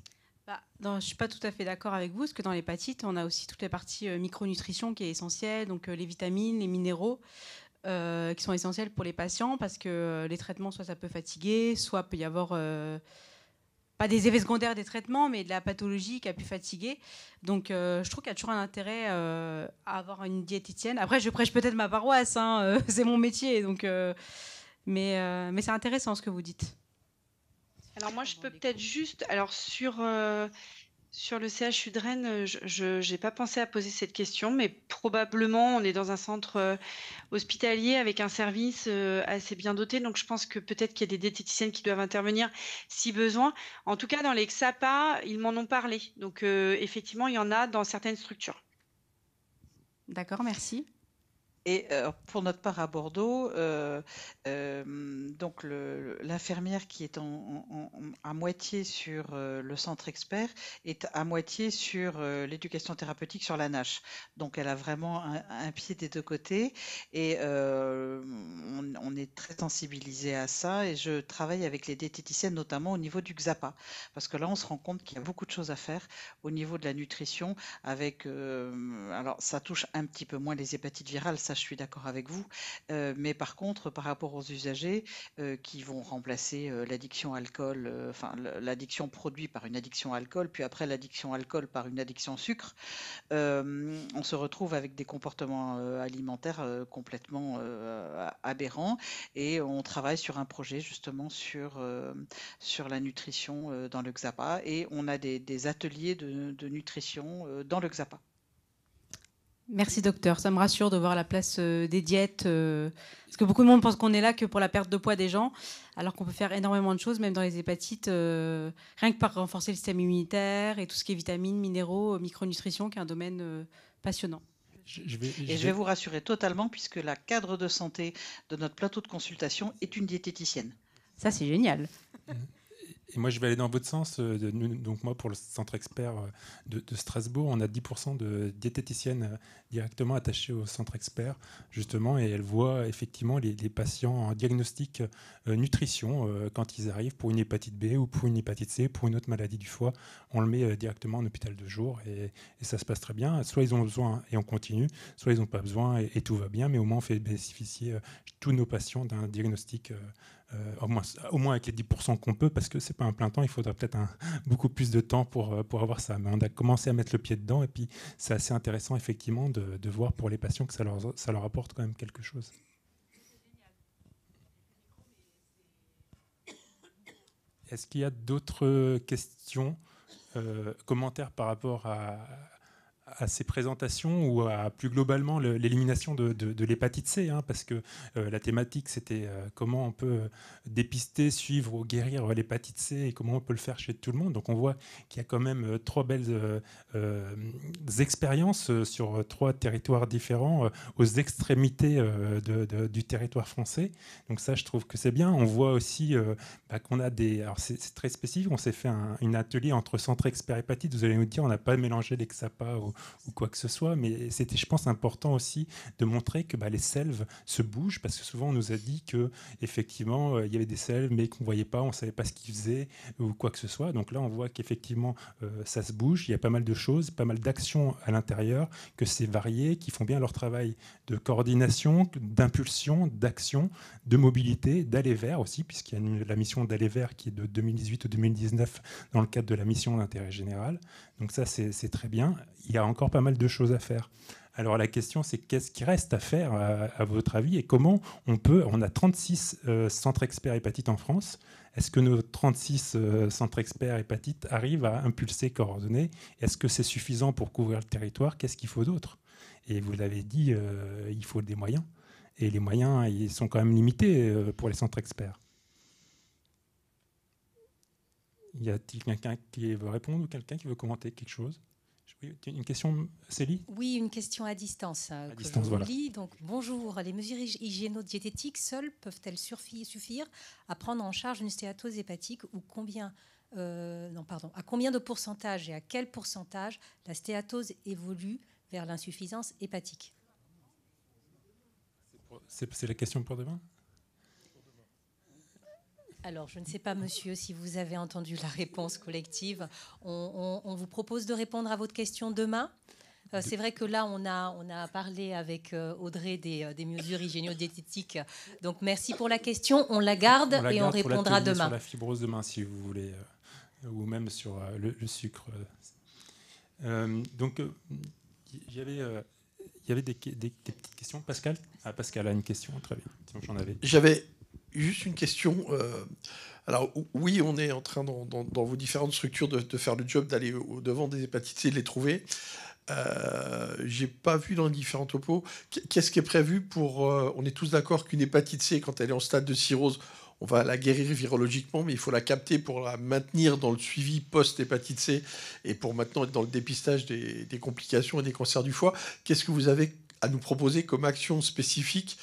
Je ne suis pas tout à fait d'accord avec vous, parce que dans l'hépatite, on a aussi toute la partie micronutrition qui est essentielle, donc les vitamines, les minéraux, qui sont essentiels pour les patients, parce que les traitements, soit ça peut fatiguer, soit peut y avoir, pas des effets secondaires des traitements, mais de la pathologie qui a pu fatiguer. Donc je trouve qu'il y a toujours un intérêt à avoir une diététicienne. Après, je prêche peut-être ma paroisse, hein, c'est mon métier, donc, mais c'est intéressant ce que vous dites. Alors moi, je peux peut-être juste, alors sur le CHU de Rennes, je n'ai pas pensé à poser cette question, mais probablement on est dans un centre hospitalier avec un service assez bien doté, donc je pense que peut-être qu'il y a des diététiciennes qui doivent intervenir si besoin. En tout cas, dans les XAPA, ils m'en ont parlé, donc effectivement, il y en a dans certaines structures. D'accord, merci. Et pour notre part à Bordeaux, donc l'infirmière qui est à moitié sur le centre expert est à moitié sur l'éducation thérapeutique sur la NASH. Donc elle a vraiment un pied des deux côtés et on est très sensibilisé à ça. Et je travaille avec les diététiciennes notamment au niveau du XAPA parce que là on se rend compte qu'il y a beaucoup de choses à faire au niveau de la nutrition avec alors ça touche un petit peu moins les hépatites virales, ça je suis d'accord avec vous, mais par contre par rapport aux usagers qui vont remplacer l'addiction alcool, enfin l'addiction produit par une addiction alcool, puis après l'addiction alcool par une addiction sucre, on se retrouve avec des comportements alimentaires complètement aberrants et on travaille sur un projet justement sur la nutrition dans le XAPA et on a des ateliers de nutrition dans le XAPA. Merci docteur, ça me rassure de voir la place des diètes, parce que beaucoup de monde pense qu'on est là que pour la perte de poids des gens, alors qu'on peut faire énormément de choses, même dans les hépatites, rien que par renforcer le système immunitaire et tout ce qui est vitamines, minéraux, micronutrition, qui est un domaine passionnant. Je vais vous rassurer totalement, puisque la cadre de santé de notre plateau de consultation est une diététicienne. Ça, c'est génial. Et moi, je vais aller dans votre sens. Donc moi, pour le centre expert de Strasbourg, on a 10% de diététiciennes directement attachées au centre expert, justement, et elles voient effectivement les patients en diagnostic nutrition quand ils arrivent pour une hépatite B ou pour une hépatite C, pour une autre maladie du foie. On le met directement en hôpital de jour et ça se passe très bien. Soit ils ont besoin et on continue, soit ils n'ont pas besoin et tout va bien, mais au moins on fait bénéficier tous nos patients d'un diagnostic au moins avec les 10% qu'on peut, parce que ce n'est pas un plein temps, il faudrait peut-être beaucoup plus de temps pour avoir ça. Mais on a commencé à mettre le pied dedans, et puis c'est assez intéressant effectivement de voir pour les patients que ça leur apporte quand même quelque chose. Est-ce qu'il y a d'autres questions, commentaires par rapport à ces présentations ou à plus globalement l'élimination de l'hépatite C, hein, parce que la thématique c'était comment on peut dépister, suivre ou guérir l'hépatite C et comment on peut le faire chez tout le monde. Donc on voit qu'il y a quand même 3 belles expériences sur 3 territoires différents aux extrémités du territoire français. Donc ça, je trouve que c'est bien. On voit aussi qu'on a alors c'est très spécifique, on s'est fait un atelier entre centre expert hépatite. Vous allez nous dire, on n'a pas mélangé les XAPA ou quoi que ce soit, mais c'était, je pense, important aussi de montrer que les sélves se bougent, parce que souvent on nous a dit que effectivement il y avait des sélves mais qu'on voyait pas, on savait pas ce qu'ils faisaient ou quoi que ce soit. Donc là on voit qu'effectivement ça se bouge, il y a pas mal de choses, pas mal d'actions à l'intérieur, que c'est varié, qui font bien leur travail de coordination, d'impulsion, d'action, de mobilité, d'aller vers aussi, puisqu'il y a la mission d'aller vers qui est de 2018 ou 2019 dans le cadre de la mission d'intérêt général. Donc ça c'est très bien. Il y a encore pas mal de choses à faire. Alors la question, c'est qu'est-ce qui reste à faire à votre avis, et comment on a 36 centres experts hépatite en France. Est-ce que nos 36 centres experts hépatite arrivent à impulser, coordonner? Est-ce que c'est suffisant pour couvrir le territoire? Qu'est-ce qu'il faut d'autre? Et vous l'avez dit, il faut des moyens. Et les moyens, ils sont quand même limités pour les centres experts. Y a-t-il quelqu'un qui veut répondre ou quelqu'un qui veut commenter quelque chose? Une question, Célie? Oui, une question à distance. À distance, voilà. Lis. Donc, bonjour. Les mesures hygiéno-diététiques seules peuvent-elles suffire à prendre en charge une stéatose hépatique, ou à combien de pourcentage et à quel pourcentage la stéatose évolue vers l'insuffisance hépatique? C'est la question pour demain? Alors, je ne sais pas, monsieur, si vous avez entendu la réponse collective. On vous propose de répondre à votre question demain. C'est vrai que là, on a parlé avec Audrey des mesures hygiéno-diététiques. Donc, merci pour la question. On la garde et on répondra demain. Sur la fibrose demain, si vous voulez, ou même sur le sucre. Donc, il y avait des petites questions. Pascal? Pascal a une question, très bien. J'en avais. J'avais juste une question. Alors oui, on est en train, dans vos différentes structures, de faire le job, d'aller au-devant des hépatites C, de les trouver. J'ai pas vu dans les différents topos. Qu'est-ce qui est prévu pour... on est tous d'accord qu'une hépatite C, quand elle est en stade de cirrhose, on va la guérir virologiquement, mais il faut la capter pour la maintenir dans le suivi post-hépatite C et pour maintenant être dans le dépistage des complications et des cancers du foie. Qu'est-ce que vous avez à nous proposer comme action spécifique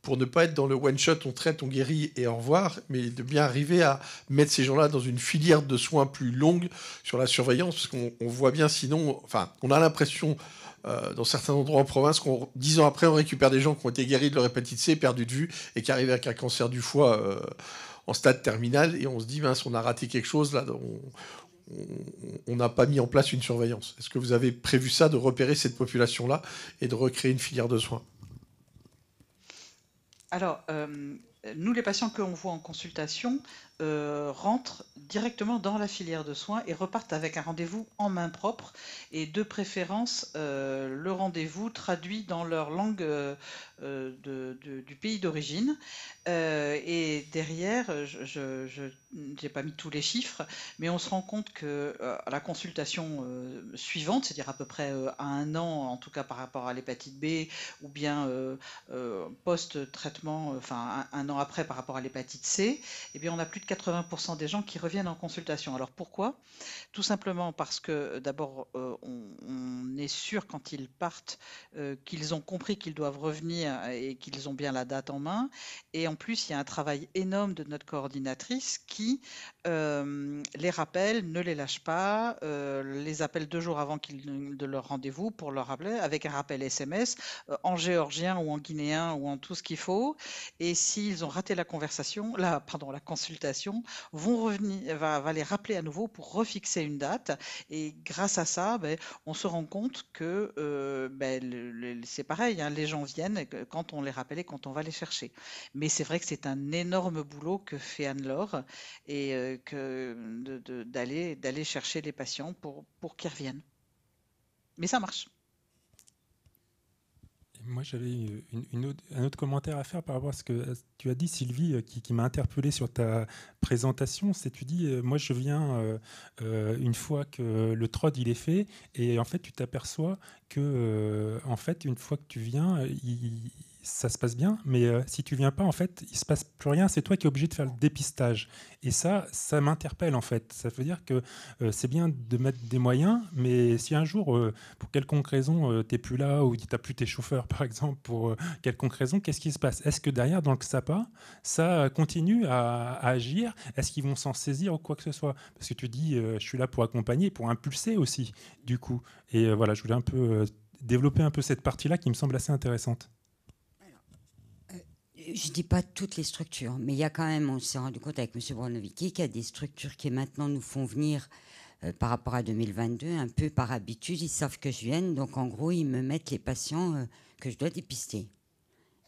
pour ne pas être dans le one-shot, on traite, on guérit et au revoir, mais de bien arriver à mettre ces gens-là dans une filière de soins plus longue sur la surveillance, parce qu'on voit bien sinon... Enfin, on a l'impression, dans certains endroits en province, qu'on 10 ans après, on récupère des gens qui ont été guéris de leur hépatite C, perdus de vue, et qui arrivent avec un cancer du foie en stade terminal, et on se dit, mince, on a raté quelque chose, là, on n'a pas mis en place une surveillance. Est-ce que vous avez prévu ça, de repérer cette population-là, et de recréer une filière de soins ? Alors, nous, les patients que l'on voit en consultation rentrent directement dans la filière de soins et repartent avec un rendez-vous en main propre et de préférence le rendez-vous traduit dans leur langue du pays d'origine. Et derrière, je n'ai pas mis tous les chiffres, mais on se rend compte que à la consultation suivante, c'est-à-dire à peu près à 1 an, en tout cas par rapport à l'hépatite B, ou bien post-traitement, enfin un an après par rapport à l'hépatite C, eh bien on a plus de 80% des gens qui reviennent en consultation. Alors pourquoi? Tout simplement parce que d'abord on est sûr quand ils partent qu'ils ont compris qu'ils doivent revenir et qu'ils ont bien la date en main. Et en plus, il y a un travail énorme de notre coordinatrice qui les rappelle, ne les lâche pas, les appelle 2 jours avant de leur rendez-vous pour leur rappeler, avec un rappel SMS en géorgien ou en guinéen ou en tout ce qu'il faut. Et s'ils ont raté la consultation, vont revenir, va les rappeler à nouveau pour refixer une date. Et grâce à ça, on se rend compte que c'est pareil, hein, les gens viennent quand on les rappelle et quand on va les chercher. Mais c'est vrai que c'est un énorme boulot que fait Anne-Laure et d'aller chercher les patients pour qu'ils reviennent. Mais ça marche. Moi, j'avais un autre commentaire à faire par rapport à ce que tu as dit, Sylvie, qui m'a interpellé sur ta présentation. C'est tu dis, moi, je viens une fois que le TROD il est fait, et en fait, tu t'aperçois que, en fait, une fois que tu viens, ça se passe bien, mais si tu viens pas, en fait, il se passe plus rien. C'est toi qui es obligé de faire le dépistage. Et ça m'interpelle, en fait. Ça veut dire que c'est bien de mettre des moyens, mais si un jour, pour quelconque raison, tu n'es plus là, ou tu n'as plus tes chauffeurs, par exemple, pour quelconque raison, qu'est-ce qui se passe? Est-ce que derrière, dans le XAPA, ça continue à agir? Est-ce qu'ils vont s'en saisir ou quoi que ce soit? Parce que tu dis, je suis là pour accompagner, pour impulser aussi, du coup. Et voilà, je voulais un peu développer un peu cette partie-là qui me semble assez intéressante. Je ne dis pas toutes les structures, mais il y a quand même, on s'est rendu compte avec M. Bronovicki qu'il y a des structures qui maintenant nous font venir par rapport à 2022, un peu par habitude. Ils savent que je viens, donc en gros, ils me mettent les patients que je dois dépister.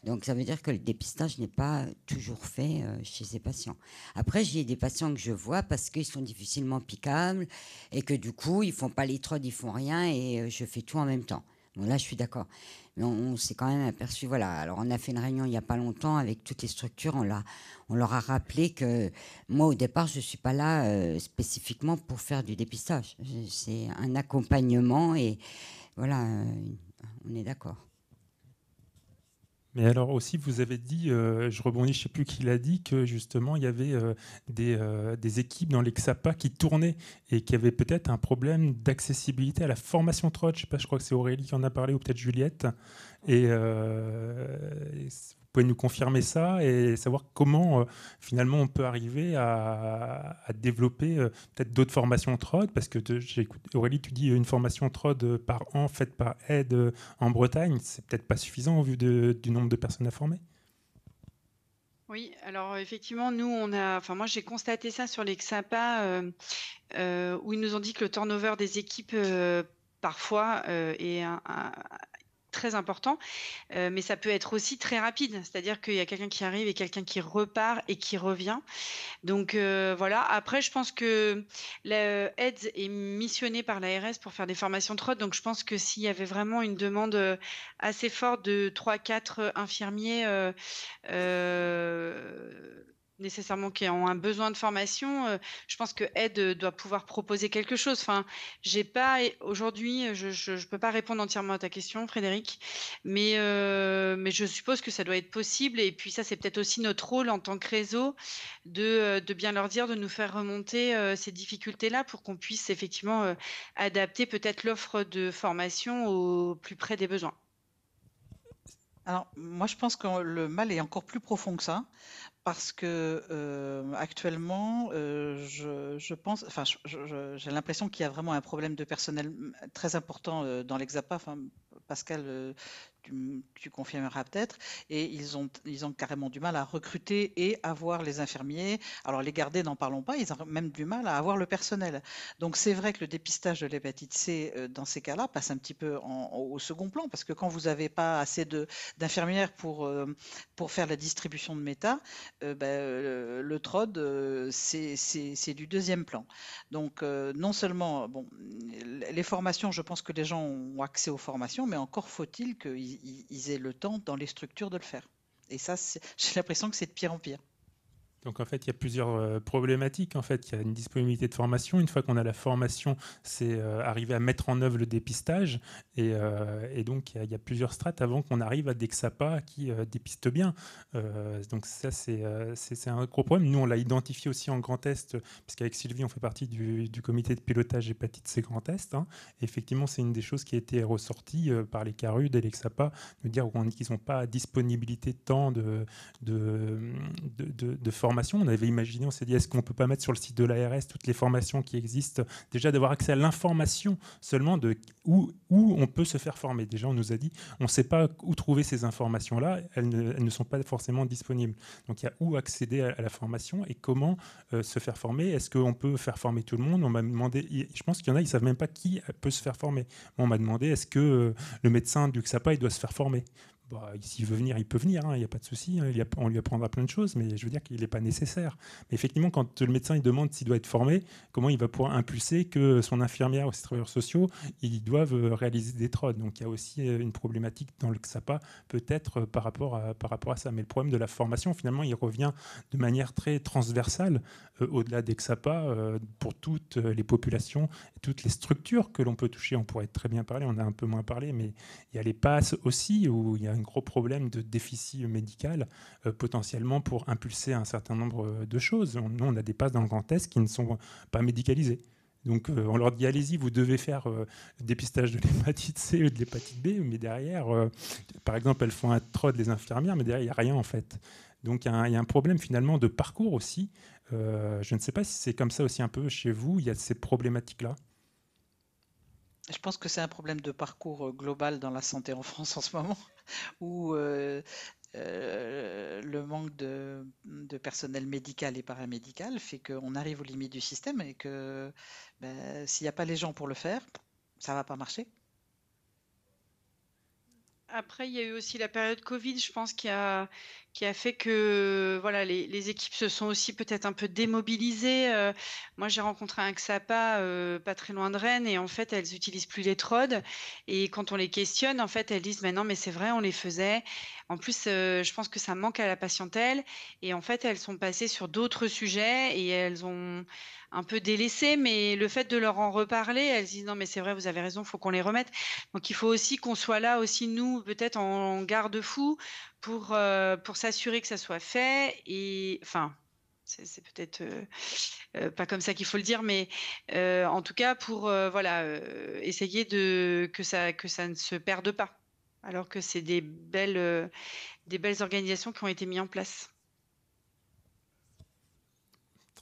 Donc ça veut dire que le dépistage n'est pas toujours fait chez ces patients. Après, j'ai des patients que je vois parce qu'ils sont difficilement piquables et que du coup, ils ne font pas les TROD, ils ne font rien et je fais tout en même temps. Bon, là, je suis d'accord. Mais on s'est quand même aperçu, voilà. Alors, on a fait une réunion il n'y a pas longtemps avec toutes les structures. On leur a rappelé que moi, au départ, je ne suis pas là spécifiquement pour faire du dépistage. C'est un accompagnement et voilà, on est d'accord. Mais alors aussi, vous avez dit, je rebondis, je ne sais plus qui l'a dit, que justement, il y avait des équipes dans les XAPA qui tournaient et qui avaient peut-être un problème d'accessibilité à la formation TROD. Je ne sais pas, je crois que c'est Aurélie qui en a parlé, ou peut-être Juliette. Et vous pouvez nous confirmer ça et savoir comment finalement on peut arriver à développer peut-être d'autres formations TROD, parce que Aurélie, tu dis une formation TROD par an faite par Aide en Bretagne, c'est peut-être pas suffisant au vu du nombre de personnes à former. Oui, alors effectivement, moi j'ai constaté ça sur les XAPA, où ils nous ont dit que le turnover des équipes parfois est très important, mais ça peut être aussi très rapide, c'est-à-dire qu'il y a quelqu'un qui arrive et quelqu'un qui repart et qui revient. Donc voilà. Après, je pense que l'AIDS est missionné par l'ARS pour faire des formations TROD. Donc je pense que s'il y avait vraiment une demande assez forte de 3-4 infirmiers nécessairement qui ont un besoin de formation, je pense que Aide doit pouvoir proposer quelque chose. Enfin, j'ai pas aujourd'hui, je peux pas répondre entièrement à ta question, Frédéric, mais je suppose que ça doit être possible. Et puis ça, c'est peut-être aussi notre rôle en tant que réseau de bien leur dire, de nous faire remonter ces difficultés-là pour qu'on puisse effectivement adapter peut-être l'offre de formation au plus près des besoins. Alors, moi, je pense que le mal est encore plus profond que ça, parce que actuellement, je pense, enfin, j'ai l'impression qu'il y a vraiment un problème de personnel très important dans l'Exapa. Enfin, Pascal, tu confirmeras peut-être. Et ils ont carrément du mal à recruter et avoir les infirmiers. Alors, les garder, n'en parlons pas. Ils ont même du mal à avoir le personnel. Donc, c'est vrai que le dépistage de l'hépatite C, dans ces cas-là, passe un petit peu au second plan, parce que quand vous n'avez pas assez d'infirmières pour faire la distribution de méta, le TROD, c'est du deuxième plan. Donc, non seulement, bon, les formations, je pense que les gens ont accès aux formations, mais encore faut-il qu'ils aient le temps dans les structures de le faire. Et ça, j'ai l'impression que c'est de pire en pire. Donc en fait, il y a plusieurs problématiques. En fait, il y a une disponibilité de formation. Une fois qu'on a la formation, c'est arriver à mettre en œuvre le dépistage. Et donc, il y a plusieurs strates avant qu'on arrive à des XAPA qui dépistent bien. Donc ça, c'est un gros problème. Nous, on l'a identifié aussi en Grand Est, puisqu'avec Sylvie, on fait partie du comité de pilotage hépatite C Grand Est. Hein. Et effectivement, c'est une des choses qui a été ressortie par les CARUD et les XAPA, de dire qu'ils n'ont pas disponibilité de temps de formation. On avait imaginé, on s'est dit, est-ce qu'on ne peut pas mettre sur le site de l'ARS toutes les formations qui existent, déjà d'avoir accès à l'information seulement de où on peut se faire former. Déjà, on nous a dit, on ne sait pas où trouver ces informations-là, elles ne sont pas forcément disponibles. Donc, il y a où accéder à la formation et comment se faire former. Est-ce qu'on peut faire former tout le monde? On m'a demandé, je pense qu'il y en a, ils ne savent même pas qui peut se faire former. On m'a demandé, est-ce que le médecin du XAPA, il doit se faire former? Bah, s'il veut venir, il peut venir, il n'y a pas de souci, on lui apprendra plein de choses, mais je veux dire qu'il n'est pas nécessaire. Mais effectivement, quand le médecin il demande s'il doit être formé, comment il va pouvoir impulser que son infirmière ou ses travailleurs sociaux, ils doivent réaliser des TROD. Donc il y a aussi une problématique dans le XAPA, peut-être par rapport à ça. Mais le problème de la formation, finalement, il revient de manière très transversale, au-delà des XAPA, pour toutes les populations, toutes les structures que l'on peut toucher. On pourrait très bien parler, on a un peu moins parlé, mais il y a les PASS aussi, où il y a un gros problème de déficit médical, potentiellement pour impulser un certain nombre de choses. Nous, on a des PASS dans le Grand Est qui ne sont pas médicalisés. Donc, on leur dit, allez-y, vous devez faire le dépistage de l'hépatite C ou de l'hépatite B, mais derrière, par exemple, elles font un TROD, les infirmières, mais derrière, il n'y a rien, en fait. Donc, il y a un problème, finalement, de parcours aussi. Je ne sais pas si c'est comme ça aussi un peu chez vous, il y a ces problématiques-là. Je pense que c'est un problème de parcours global dans la santé en France en ce moment, où le manque de personnel médical et paramédical fait qu'on arrive aux limites du système et que s'il n'y a pas les gens pour le faire, ça ne va pas marcher. Après, il y a eu aussi la période Covid, je pense, qui a fait que voilà, les équipes se sont aussi peut-être un peu démobilisées. Moi, j'ai rencontré un XAPA pas très loin de Rennes et en fait, elles n'utilisent plus les TROD. Et quand on les questionne, en fait, elles disent, mais non, mais c'est vrai, on les faisait. En plus, je pense que ça manque à la patientèle. Et en fait, elles sont passées sur d'autres sujets et elles ont un peu délaissé, mais le fait de leur en reparler, elles disent, non, mais c'est vrai, vous avez raison, il faut qu'on les remette. Donc, il faut aussi qu'on soit là aussi, nous, peut-être en garde-fou pour s'assurer que ça soit fait. Et enfin, c'est peut-être pas comme ça qu'il faut le dire, mais en tout cas pour essayer que ça ne se perde pas, alors que c'est des belles organisations qui ont été mises en place.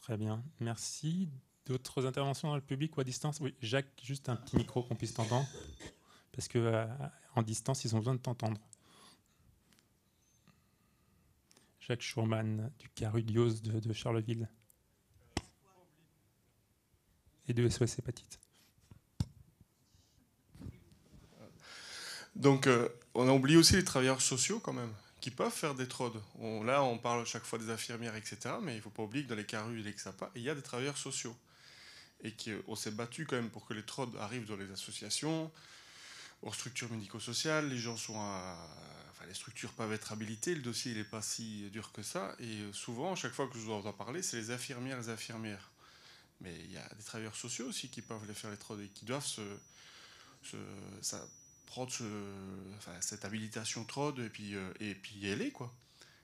Très bien, merci. D'autres interventions dans le public ou à distance? Oui, Jacques, juste un petit micro qu'on puisse t'entendre, parce que en distance, ils ont besoin de t'entendre. Jacques Schurman du Carudios de Charleville et de SOS Hépatite. Donc, on a oublié aussi les travailleurs sociaux quand même, qui peuvent faire des TROD. Là, on parle chaque fois des infirmières, etc. Mais il ne faut pas oublier que dans les CARU et les XAPA, il y a des travailleurs sociaux. Et qu'on s'est battu quand même pour que les TROD arrivent dans les associations, aux structures médico-sociales. Les gens sont les structures peuvent être habilitées. Le dossier n'est pas si dur que ça. Et souvent, chaque fois que je dois en parler, c'est les infirmières. Mais il y a des travailleurs sociaux aussi qui peuvent les faire les TROD et qui doivent prendre cette habilitation TROD et puis y aller, quoi.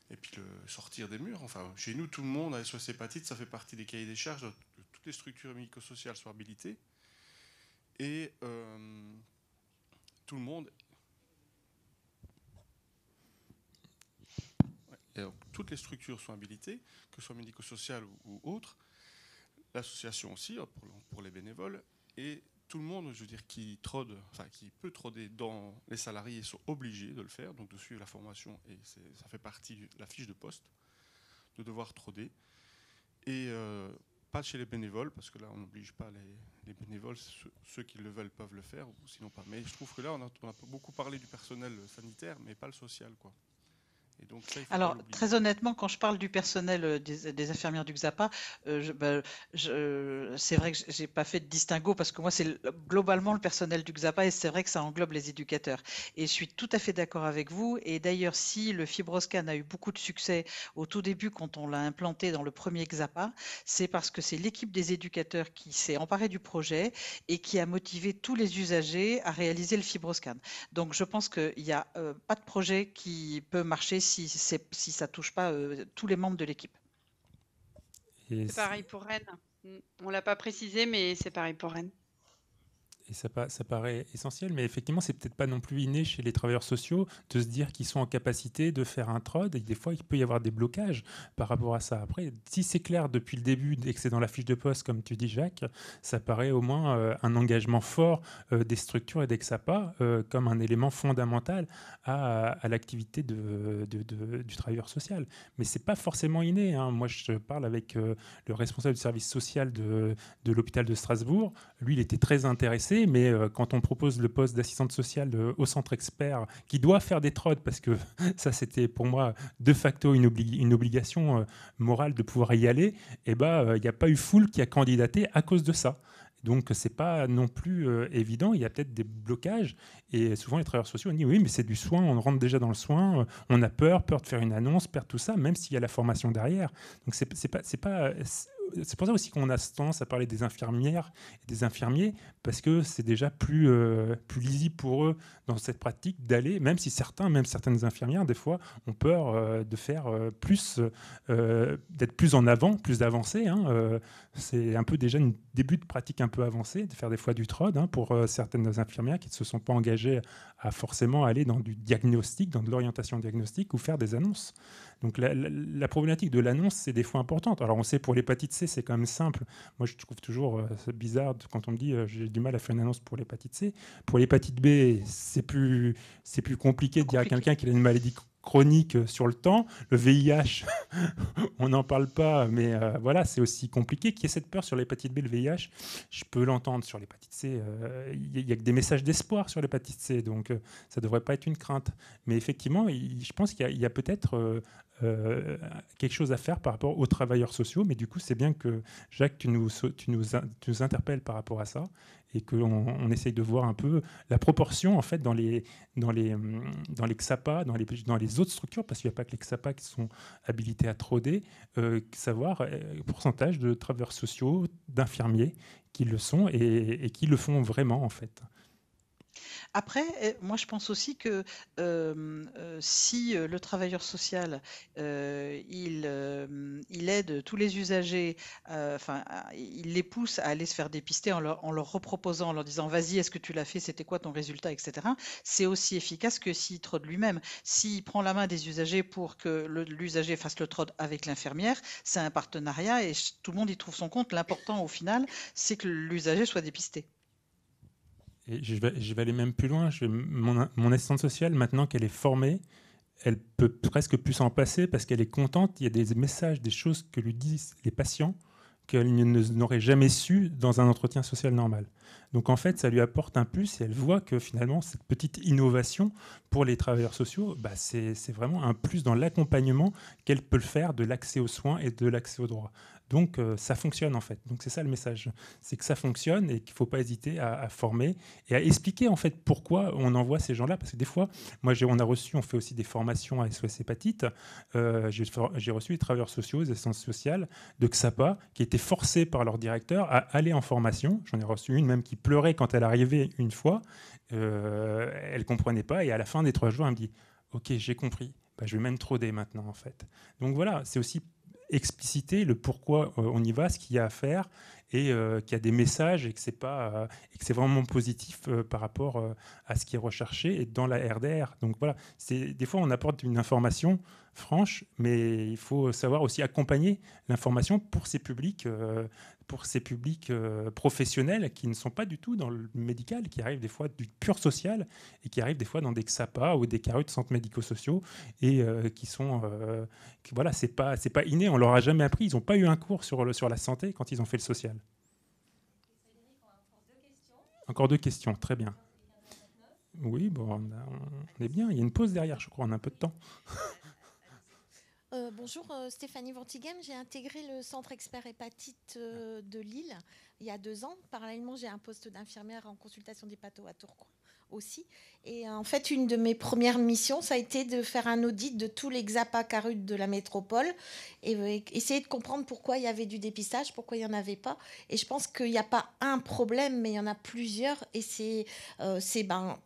Et puis sortir des murs. Enfin, chez nous, tout le monde, à SOS Hépatite, ça fait partie des cahiers des charges de toutes les structures médico-sociales sont habilitées. Et tout le monde... Et donc, toutes les structures sont habilitées, que ce soit médico-sociales ou autres. L'association aussi, pour les bénévoles. Et tout le monde, je veux dire, qui peut troder dans les salariés sont obligés de le faire, donc de suivre la formation, et ça fait partie de la fiche de poste, de devoir troder. Et pas chez les bénévoles, parce que là, on n'oblige pas les bénévoles, ceux qui le veulent peuvent le faire, ou sinon pas. Mais je trouve que là, on a beaucoup parlé du personnel sanitaire, mais pas le social, quoi. Et donc, ça, il faut Alors, pas l'oublier. très honnêtement, quand je parle du personnel des infirmières du XAPA, c'est vrai que j'ai pas fait de distinguo parce que moi, c'est globalement le personnel du XAPA et c'est vrai que ça englobe les éducateurs. Et je suis tout à fait d'accord avec vous. Et d'ailleurs, si le FibroScan a eu beaucoup de succès au tout début quand on l'a implanté dans le premier XAPA, c'est parce que c'est l'équipe des éducateurs qui s'est emparée du projet et qui a motivé tous les usagers à réaliser le FibroScan. Donc, je pense qu'il n'y a pas de projet qui peut marcher si ça ne touche pas tous les membres de l'équipe. Et C'est pareil pour Rennes. On ne l'a pas précisé, mais c'est pareil pour Rennes. Et ça paraît essentiel, mais effectivement, c'est peut-être pas non plus inné chez les travailleurs sociaux de se dire qu'ils sont en capacité de faire un TROD, et des fois, il peut y avoir des blocages par rapport à ça. Après, si c'est clair depuis le début et que c'est dans la fiche de poste, comme tu dis, Jacques, ça paraît au moins un engagement fort des structures et des XAPA comme un élément fondamental à l'activité du travailleur social. Mais c'est pas forcément inné, hein. Moi, je parle avec le responsable du service social de l'hôpital de Strasbourg. Lui, il était très intéressé, mais quand on propose le poste d'assistante sociale au centre expert, qui doit faire des TROD, parce que ça, c'était pour moi de facto une obligation morale de pouvoir y aller, et il n'y a pas eu foule qui a candidaté à cause de ça. Donc, ce n'est pas non plus évident. Il y a peut-être des blocages. Et souvent, les travailleurs sociaux ont dit oui, mais c'est du soin, on rentre déjà dans le soin, on a peur de faire une annonce, peur de tout ça, même s'il y a la formation derrière. Donc, c'est pour ça aussi qu'on a tendance à parler des infirmières et des infirmiers, parce que c'est déjà plus lisible pour eux dans cette pratique d'aller, même si certaines infirmières, des fois, ont peur de faire d'être plus en avant, plus avancé. Hein, c'est un peu déjà un début de pratique un peu avancée, de faire des fois du TROD, hein, pour certaines infirmières qui ne se sont pas engagées à forcément aller dans du diagnostic, dans de l'orientation diagnostique ou faire des annonces. Donc la problématique de l'annonce, c'est des fois importante. Alors on sait pour l'hépatite C, c'est quand même simple. Moi, je trouve toujours bizarre quand on me dit j'ai du mal à faire une annonce pour l'hépatite C. Pour l'hépatite B, c'est plus compliqué de dire à quelqu'un qu'il a une maladie chronique sur le temps. Le VIH, on n'en parle pas, mais voilà, c'est aussi compliqué. Qu'il y ait cette peur sur l'hépatite B, le VIH, je peux l'entendre. Sur l'hépatite C, il y a que des messages d'espoir sur l'hépatite C, donc ça ne devrait pas être une crainte. Mais effectivement, je pense qu'il y a peut-être quelque chose à faire par rapport aux travailleurs sociaux, mais du coup, c'est bien que, Jacques, tu nous interpelles par rapport à ça, et qu'on essaye de voir un peu la proportion en fait dans les XAPA, dans les autres structures, parce qu'il n'y a pas que les XAPA qui sont habilités à TRODer, savoir le pourcentage de travailleurs sociaux, d'infirmiers qui le sont et qui le font vraiment en fait. Après, moi, je pense aussi que si le travailleur social, il aide tous les usagers, il les pousse à aller se faire dépister en leur reproposant, en leur disant « Vas-y, est-ce que tu l'as fait? C'était quoi ton résultat ?» etc. C'est aussi efficace que s'il trode lui-même. S'il prend la main des usagers pour que l'usager fasse le trod avec l'infirmière, c'est un partenariat et tout le monde y trouve son compte. L'important, au final, c'est que l'usager soit dépisté. Et je vais aller même plus loin. Mon assistante sociale, maintenant qu'elle est formée, elle peut presque plus s'en passer parce qu'elle est contente. Il y a des messages, des choses que lui disent les patients qu'elle n'aurait jamais su dans un entretien social normal. Donc en fait, ça lui apporte un plus et elle voit que finalement, cette petite innovation pour les travailleurs sociaux, c'est vraiment un plus dans l'accompagnement qu'elle peut le faire de l'accès aux soins et de l'accès aux droits. Donc ça fonctionne en fait. Donc c'est ça le message, c'est que ça fonctionne et qu'il ne faut pas hésiter à former et à expliquer en fait pourquoi on envoie ces gens-là. Parce que des fois, on fait aussi des formations à SOS Hépatite. J'ai reçu des travailleurs sociaux, des assistantes sociales de XAPA qui étaient forcés par leur directeur à aller en formation. J'en ai reçu une même qui pleurait quand elle arrivait une fois. Elle ne comprenait pas et à la fin des 3 jours, elle me dit « Ok, j'ai compris, je vais même troder maintenant en fait ». Donc voilà, c'est aussi expliciter le pourquoi on y va, ce qu'il y a à faire et qu'il y a des messages et que c'est vraiment positif par rapport à ce qui est recherché et dans la RDR. Donc voilà, des fois on apporte une information franche, mais il faut savoir aussi accompagner l'information pour ces publics professionnels qui ne sont pas du tout dans le médical, qui arrivent des fois du pur social et qui arrivent des fois dans des XAPA ou des CARU de centres médico-sociaux et qui sont... voilà, c'est pas inné, on leur a jamais appris, ils n'ont pas eu un cours sur la santé quand ils ont fait le social. Encore 2 questions, très bien. Oui, bon, on est bien, il y a une pause derrière, je crois, on a un peu de temps. Bonjour, Stéphanie Ventighem. J'ai intégré le centre expert hépatite de Lille il y a 2 ans. Parallèlement, j'ai un poste d'infirmière en consultation d'hépato à Tourcoing aussi. Et en fait, une de mes premières missions, ça a été de faire un audit de tous les XAPA CARUT de la métropole et essayer de comprendre pourquoi il y avait du dépistage, pourquoi il n'y en avait pas. Et je pense qu'il n'y a pas un problème, mais il y en a plusieurs. Et c'est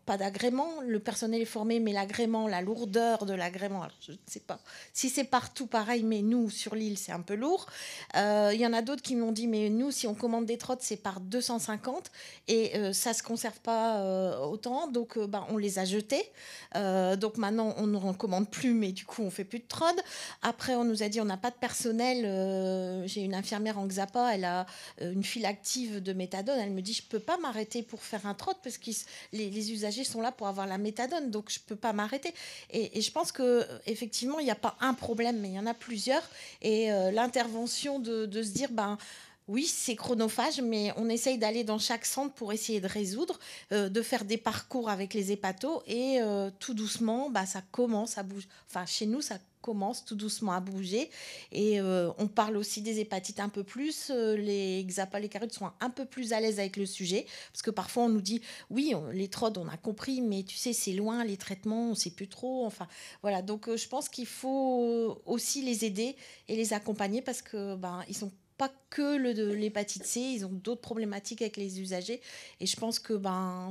pas d'agrément. Le personnel est formé, mais l'agrément, la lourdeur de l'agrément, alors je ne sais pas si c'est partout pareil, mais nous, sur l'île, c'est un peu lourd. Il y en a d'autres qui m'ont dit, mais nous, si on commande des trottes, c'est par 250 et ça ne se conserve pas autant. Donc, on les a jetés. Donc, maintenant, on ne commande plus, mais du coup, on ne fait plus de trod. Après, on nous a dit, on n'a pas de personnel. J'ai une infirmière en XAPA, elle a une file active de méthadone. Elle me dit, je ne peux pas m'arrêter pour faire un trod parce que les usagers sont là pour avoir la méthadone, donc je ne peux pas m'arrêter. Et je pense qu'effectivement, il n'y a pas un problème, mais il y en a plusieurs. Et l'intervention de se dire, oui, c'est chronophage, mais on essaye d'aller dans chaque centre pour essayer de résoudre, de faire des parcours avec les hépatos et tout doucement, ça commence à bouger. Enfin, chez nous, ça commence tout doucement à bouger et on parle aussi des hépatites un peu plus. Les XAPA, les CARUT sont un peu plus à l'aise avec le sujet parce que parfois on nous dit oui, les TROD, on a compris, mais tu sais, c'est loin, les traitements, on ne sait plus trop. Enfin, voilà. Donc, je pense qu'il faut aussi les aider et les accompagner parce que ils sont pas que l'hépatite C, ils ont d'autres problématiques avec les usagers. Et je pense que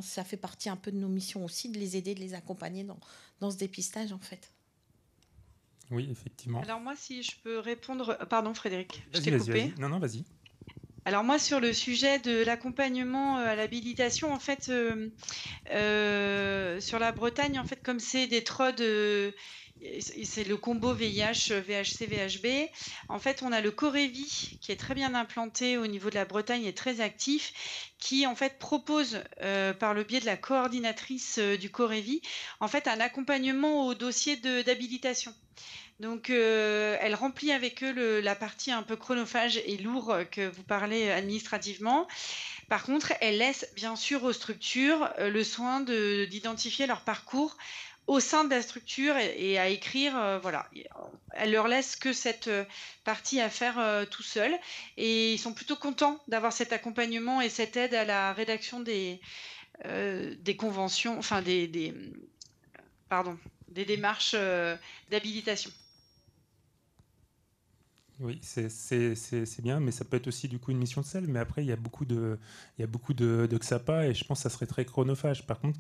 ça fait partie un peu de nos missions aussi, de les aider, de les accompagner dans ce dépistage, en fait. Oui, effectivement. Alors moi, si je peux répondre... Pardon, Frédéric, je t'ai coupé. Vas-y. Non, vas-y. Alors moi, sur le sujet de l'accompagnement à l'habilitation, en fait, sur la Bretagne, en fait, comme c'est des TROD... c'est le combo VIH, VHC, VHB. En fait, on a le Corévi qui est très bien implanté au niveau de la Bretagne et très actif, qui en fait propose par le biais de la coordinatrice du Corévi, en fait un accompagnement au dossier d'habilitation. Donc, elle remplit avec eux la partie un peu chronophage et lourd que vous parlez administrativement. Par contre, elle laisse bien sûr aux structures le soin d'identifier leur parcours au sein de la structure et à écrire, voilà. Elle leur laisse que cette partie à faire tout seul. Et ils sont plutôt contents d'avoir cet accompagnement et cette aide à la rédaction des conventions, enfin des démarches d'habilitation. Oui, c'est bien, mais ça peut être aussi du coup une mission de sel. Mais après, il y a beaucoup de XAPA et je pense que ça serait très chronophage. Par contre,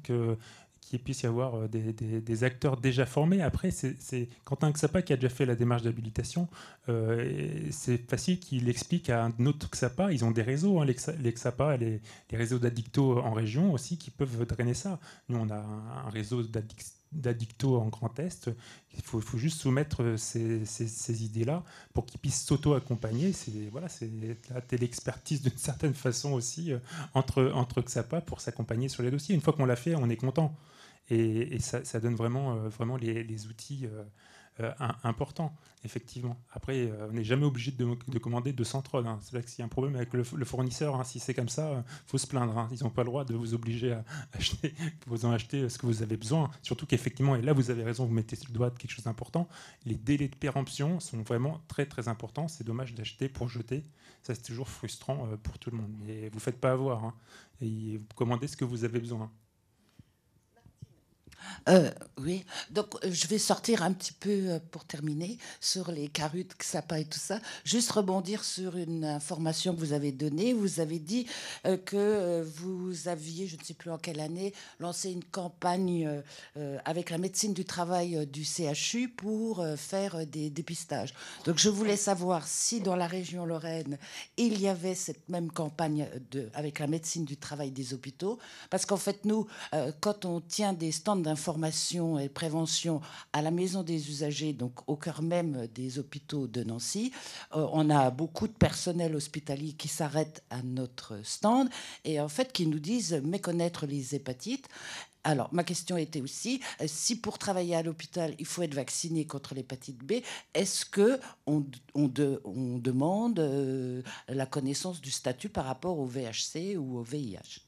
qu'il puisse y avoir des acteurs déjà formés. Après, c'est quand un XAPA qui a déjà fait la démarche d'habilitation, c'est facile qu'il explique à un autre XAPA. Ils ont des réseaux, hein, les XAPA, les réseaux d'addictos en région aussi, qui peuvent drainer ça. Nous, on a un réseau d'addictos en Grand Est. Il faut juste soumettre ces idées-là pour qu'ils puissent s'auto-accompagner. C'est la téléexpertise d'une certaine façon aussi entre XAPA pour s'accompagner sur les dossiers. Une fois qu'on l'a fait, on est content. Et ça donne vraiment les outils importants, effectivement. Après, on n'est jamais obligé de commander 200 trods. Hein. C'est là que s'il y a un problème avec le fournisseur, hein, si c'est comme ça, il faut se plaindre. Hein. Ils n'ont pas le droit de vous obliger à acheter, vous en acheter ce que vous avez besoin. Surtout qu'effectivement, et là vous avez raison, vous mettez sur le doigt de quelque chose d'important, les délais de péremption sont vraiment très très importants. C'est dommage d'acheter pour jeter. Ça, c'est toujours frustrant pour tout le monde. Mais vous ne faites pas avoir. Hein. Et vous commandez ce que vous avez besoin. Oui, donc je vais sortir un petit peu pour terminer sur les carudes, XAPA et tout ça. Juste rebondir sur une information que vous avez donnée. Vous avez dit que vous aviez, je ne sais plus en quelle année, lancé une campagne avec la médecine du travail du CHU pour faire des dépistages. Donc je voulais savoir si dans la région Lorraine, il y avait cette même campagne avec la médecine du travail des hôpitaux. Parce qu'en fait, nous, quand on tient des stands d'information et prévention à la maison des usagers, donc au cœur même des hôpitaux de Nancy, on a beaucoup de personnel hospitalier qui s'arrête à notre stand et en fait qui nous disent méconnaître les hépatites. Alors, ma question était aussi, si pour travailler à l'hôpital, il faut être vacciné contre l'hépatite B, est-ce qu'on demande la connaissance du statut par rapport au VHC ou au VIH ?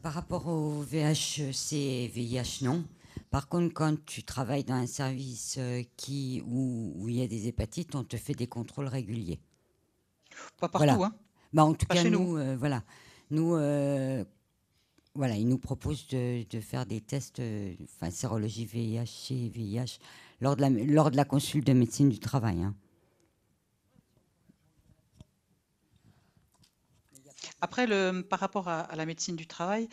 Par rapport au VHC et VIH, non. Par contre, quand tu travailles dans un service où il y a des hépatites, on te fait des contrôles réguliers. Pas partout, voilà. Hein. En tout pas cas, chez nous, voilà. Nous, voilà, ils nous proposent de faire des tests, sérologie VIH et VIH, lors de la consulte de médecine du travail. Hein. Après, par rapport à la médecine du travail,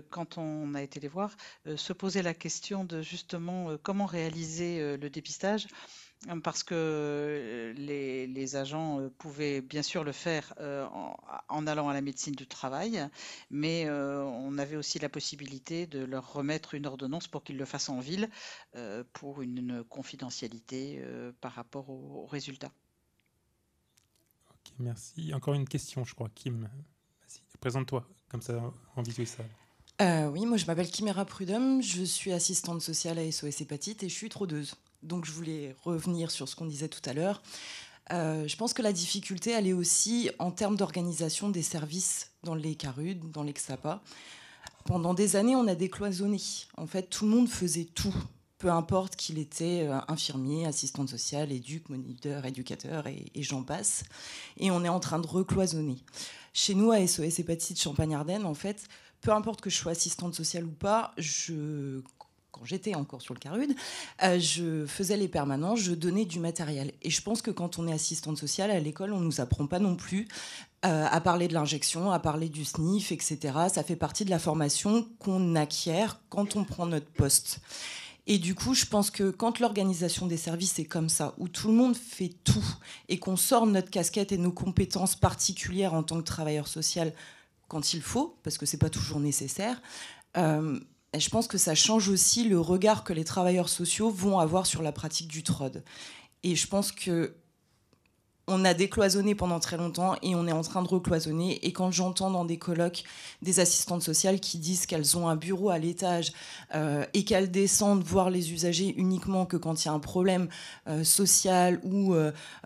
quand on a été les voir, se poser la question de justement comment réaliser le dépistage, parce que les agents pouvaient bien sûr le faire en allant à la médecine du travail, mais on avait aussi la possibilité de leur remettre une ordonnance pour qu'ils le fassent en ville, pour une confidentialité par rapport aux résultats. Ok, merci. Encore une question, je crois. Kim, vas-y, présente-toi, comme ça, en visuel ça. Oui, moi je m'appelle Kimera Prudhomme, je suis assistante sociale à SOS Hépatite et je suis trodeuse. Donc je voulais revenir sur ce qu'on disait tout à l'heure. Je pense que la difficulté, elle est aussi en termes d'organisation des services dans les CARUD, dans les XAPA. Pendant des années, on a décloisonné. En fait, tout le monde faisait tout, peu importe qu'il était infirmier, assistante sociale, éduc, moniteur, éducateur et j'en passe. Et on est en train de recloisonner. Chez nous, à SOS Hépatite Champagne-Ardenne, en fait, peu importe que je sois assistante sociale ou pas, quand j'étais encore sur le CARUD, je faisais les permanents, je donnais du matériel. Et je pense que quand on est assistante sociale, à l'école, on ne nous apprend pas non plus à parler de l'injection, à parler du SNIF, etc. Ça fait partie de la formation qu'on acquiert quand on prend notre poste. Et du coup, je pense que quand l'organisation des services est comme ça, où tout le monde fait tout, et qu'on sort notre casquette et nos compétences particulières en tant que travailleur social quand il faut, parce que c'est pas toujours nécessaire, je pense que ça change aussi le regard que les travailleurs sociaux vont avoir sur la pratique du TROD. Et je pense que on a décloisonné pendant très longtemps et on est en train de recloisonner. Et quand j'entends dans des colloques des assistantes sociales qui disent qu'elles ont un bureau à l'étage et qu'elles descendent voir les usagers uniquement que quand il y a un problème social ou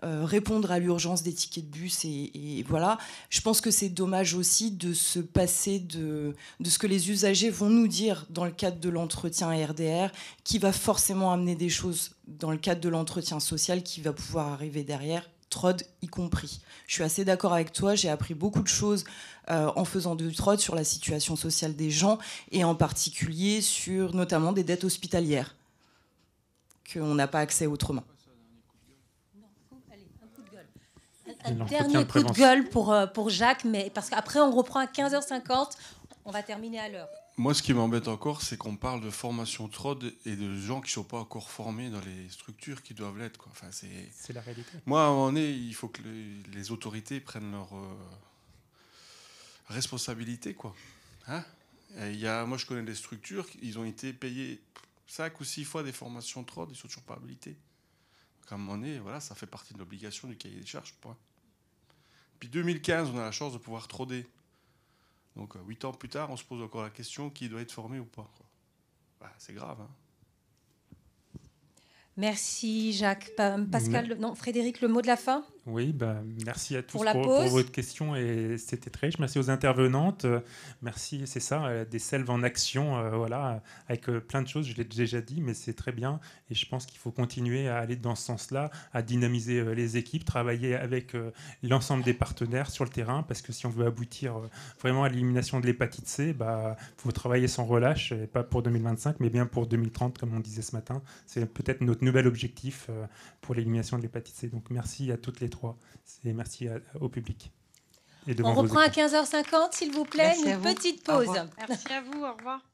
répondre à l'urgence des tickets de bus et voilà, je pense que c'est dommage aussi de se passer de ce que les usagers vont nous dire dans le cadre de l'entretien RDR, qui va forcément amener des choses dans le cadre de l'entretien social qui va pouvoir arriver derrière, TROD y compris. Je suis assez d'accord avec toi, j'ai appris beaucoup de choses en faisant du TROD sur la situation sociale des gens et en particulier sur notamment des dettes hospitalières qu'on n'a pas accès autrement. Un dernier coup de gueule pour Jacques, mais parce qu'après on reprend à 15h50, on va terminer à l'heure. Moi, ce qui m'embête encore, c'est qu'on parle de formation TROD et de gens qui ne sont pas encore formés dans les structures qui doivent l'être. Enfin, c'est la réalité. Moi, à un moment donné, il faut que les autorités prennent leurs responsabilités, quoi. Hein, moi, je connais des structures, ils ont été payés 5 ou 6 fois des formations TROD, ils ne sont toujours pas habilités. Donc, à un moment donné, voilà, ça fait partie de l'obligation du cahier des charges. Point. Depuis 2015, on a la chance de pouvoir TRODer. Donc 8 ans plus tard, on se pose encore la question qui doit être formé ou pas, quoi. Bah, c'est grave, hein. Merci Jacques. Pascal, non, Frédéric, le mot de la fin? Oui, merci à tous pour votre question et c'était très riche. Merci aux intervenantes. Merci, c'est ça, des selves en action, voilà, avec plein de choses, je l'ai déjà dit, mais c'est très bien. Et je pense qu'il faut continuer à aller dans ce sens-là, à dynamiser les équipes, travailler avec l'ensemble des partenaires sur le terrain, parce que si on veut aboutir vraiment à l'élimination de l'hépatite C, faut travailler sans relâche, et pas pour 2025, mais bien pour 2030, comme on disait ce matin. C'est peut-être notre nouvel objectif pour l'élimination de l'hépatite C. Donc merci à toutes les trois et merci au public. On reprend à 15h50, s'il vous plaît, Merci une petite pause. Merci à vous, au revoir.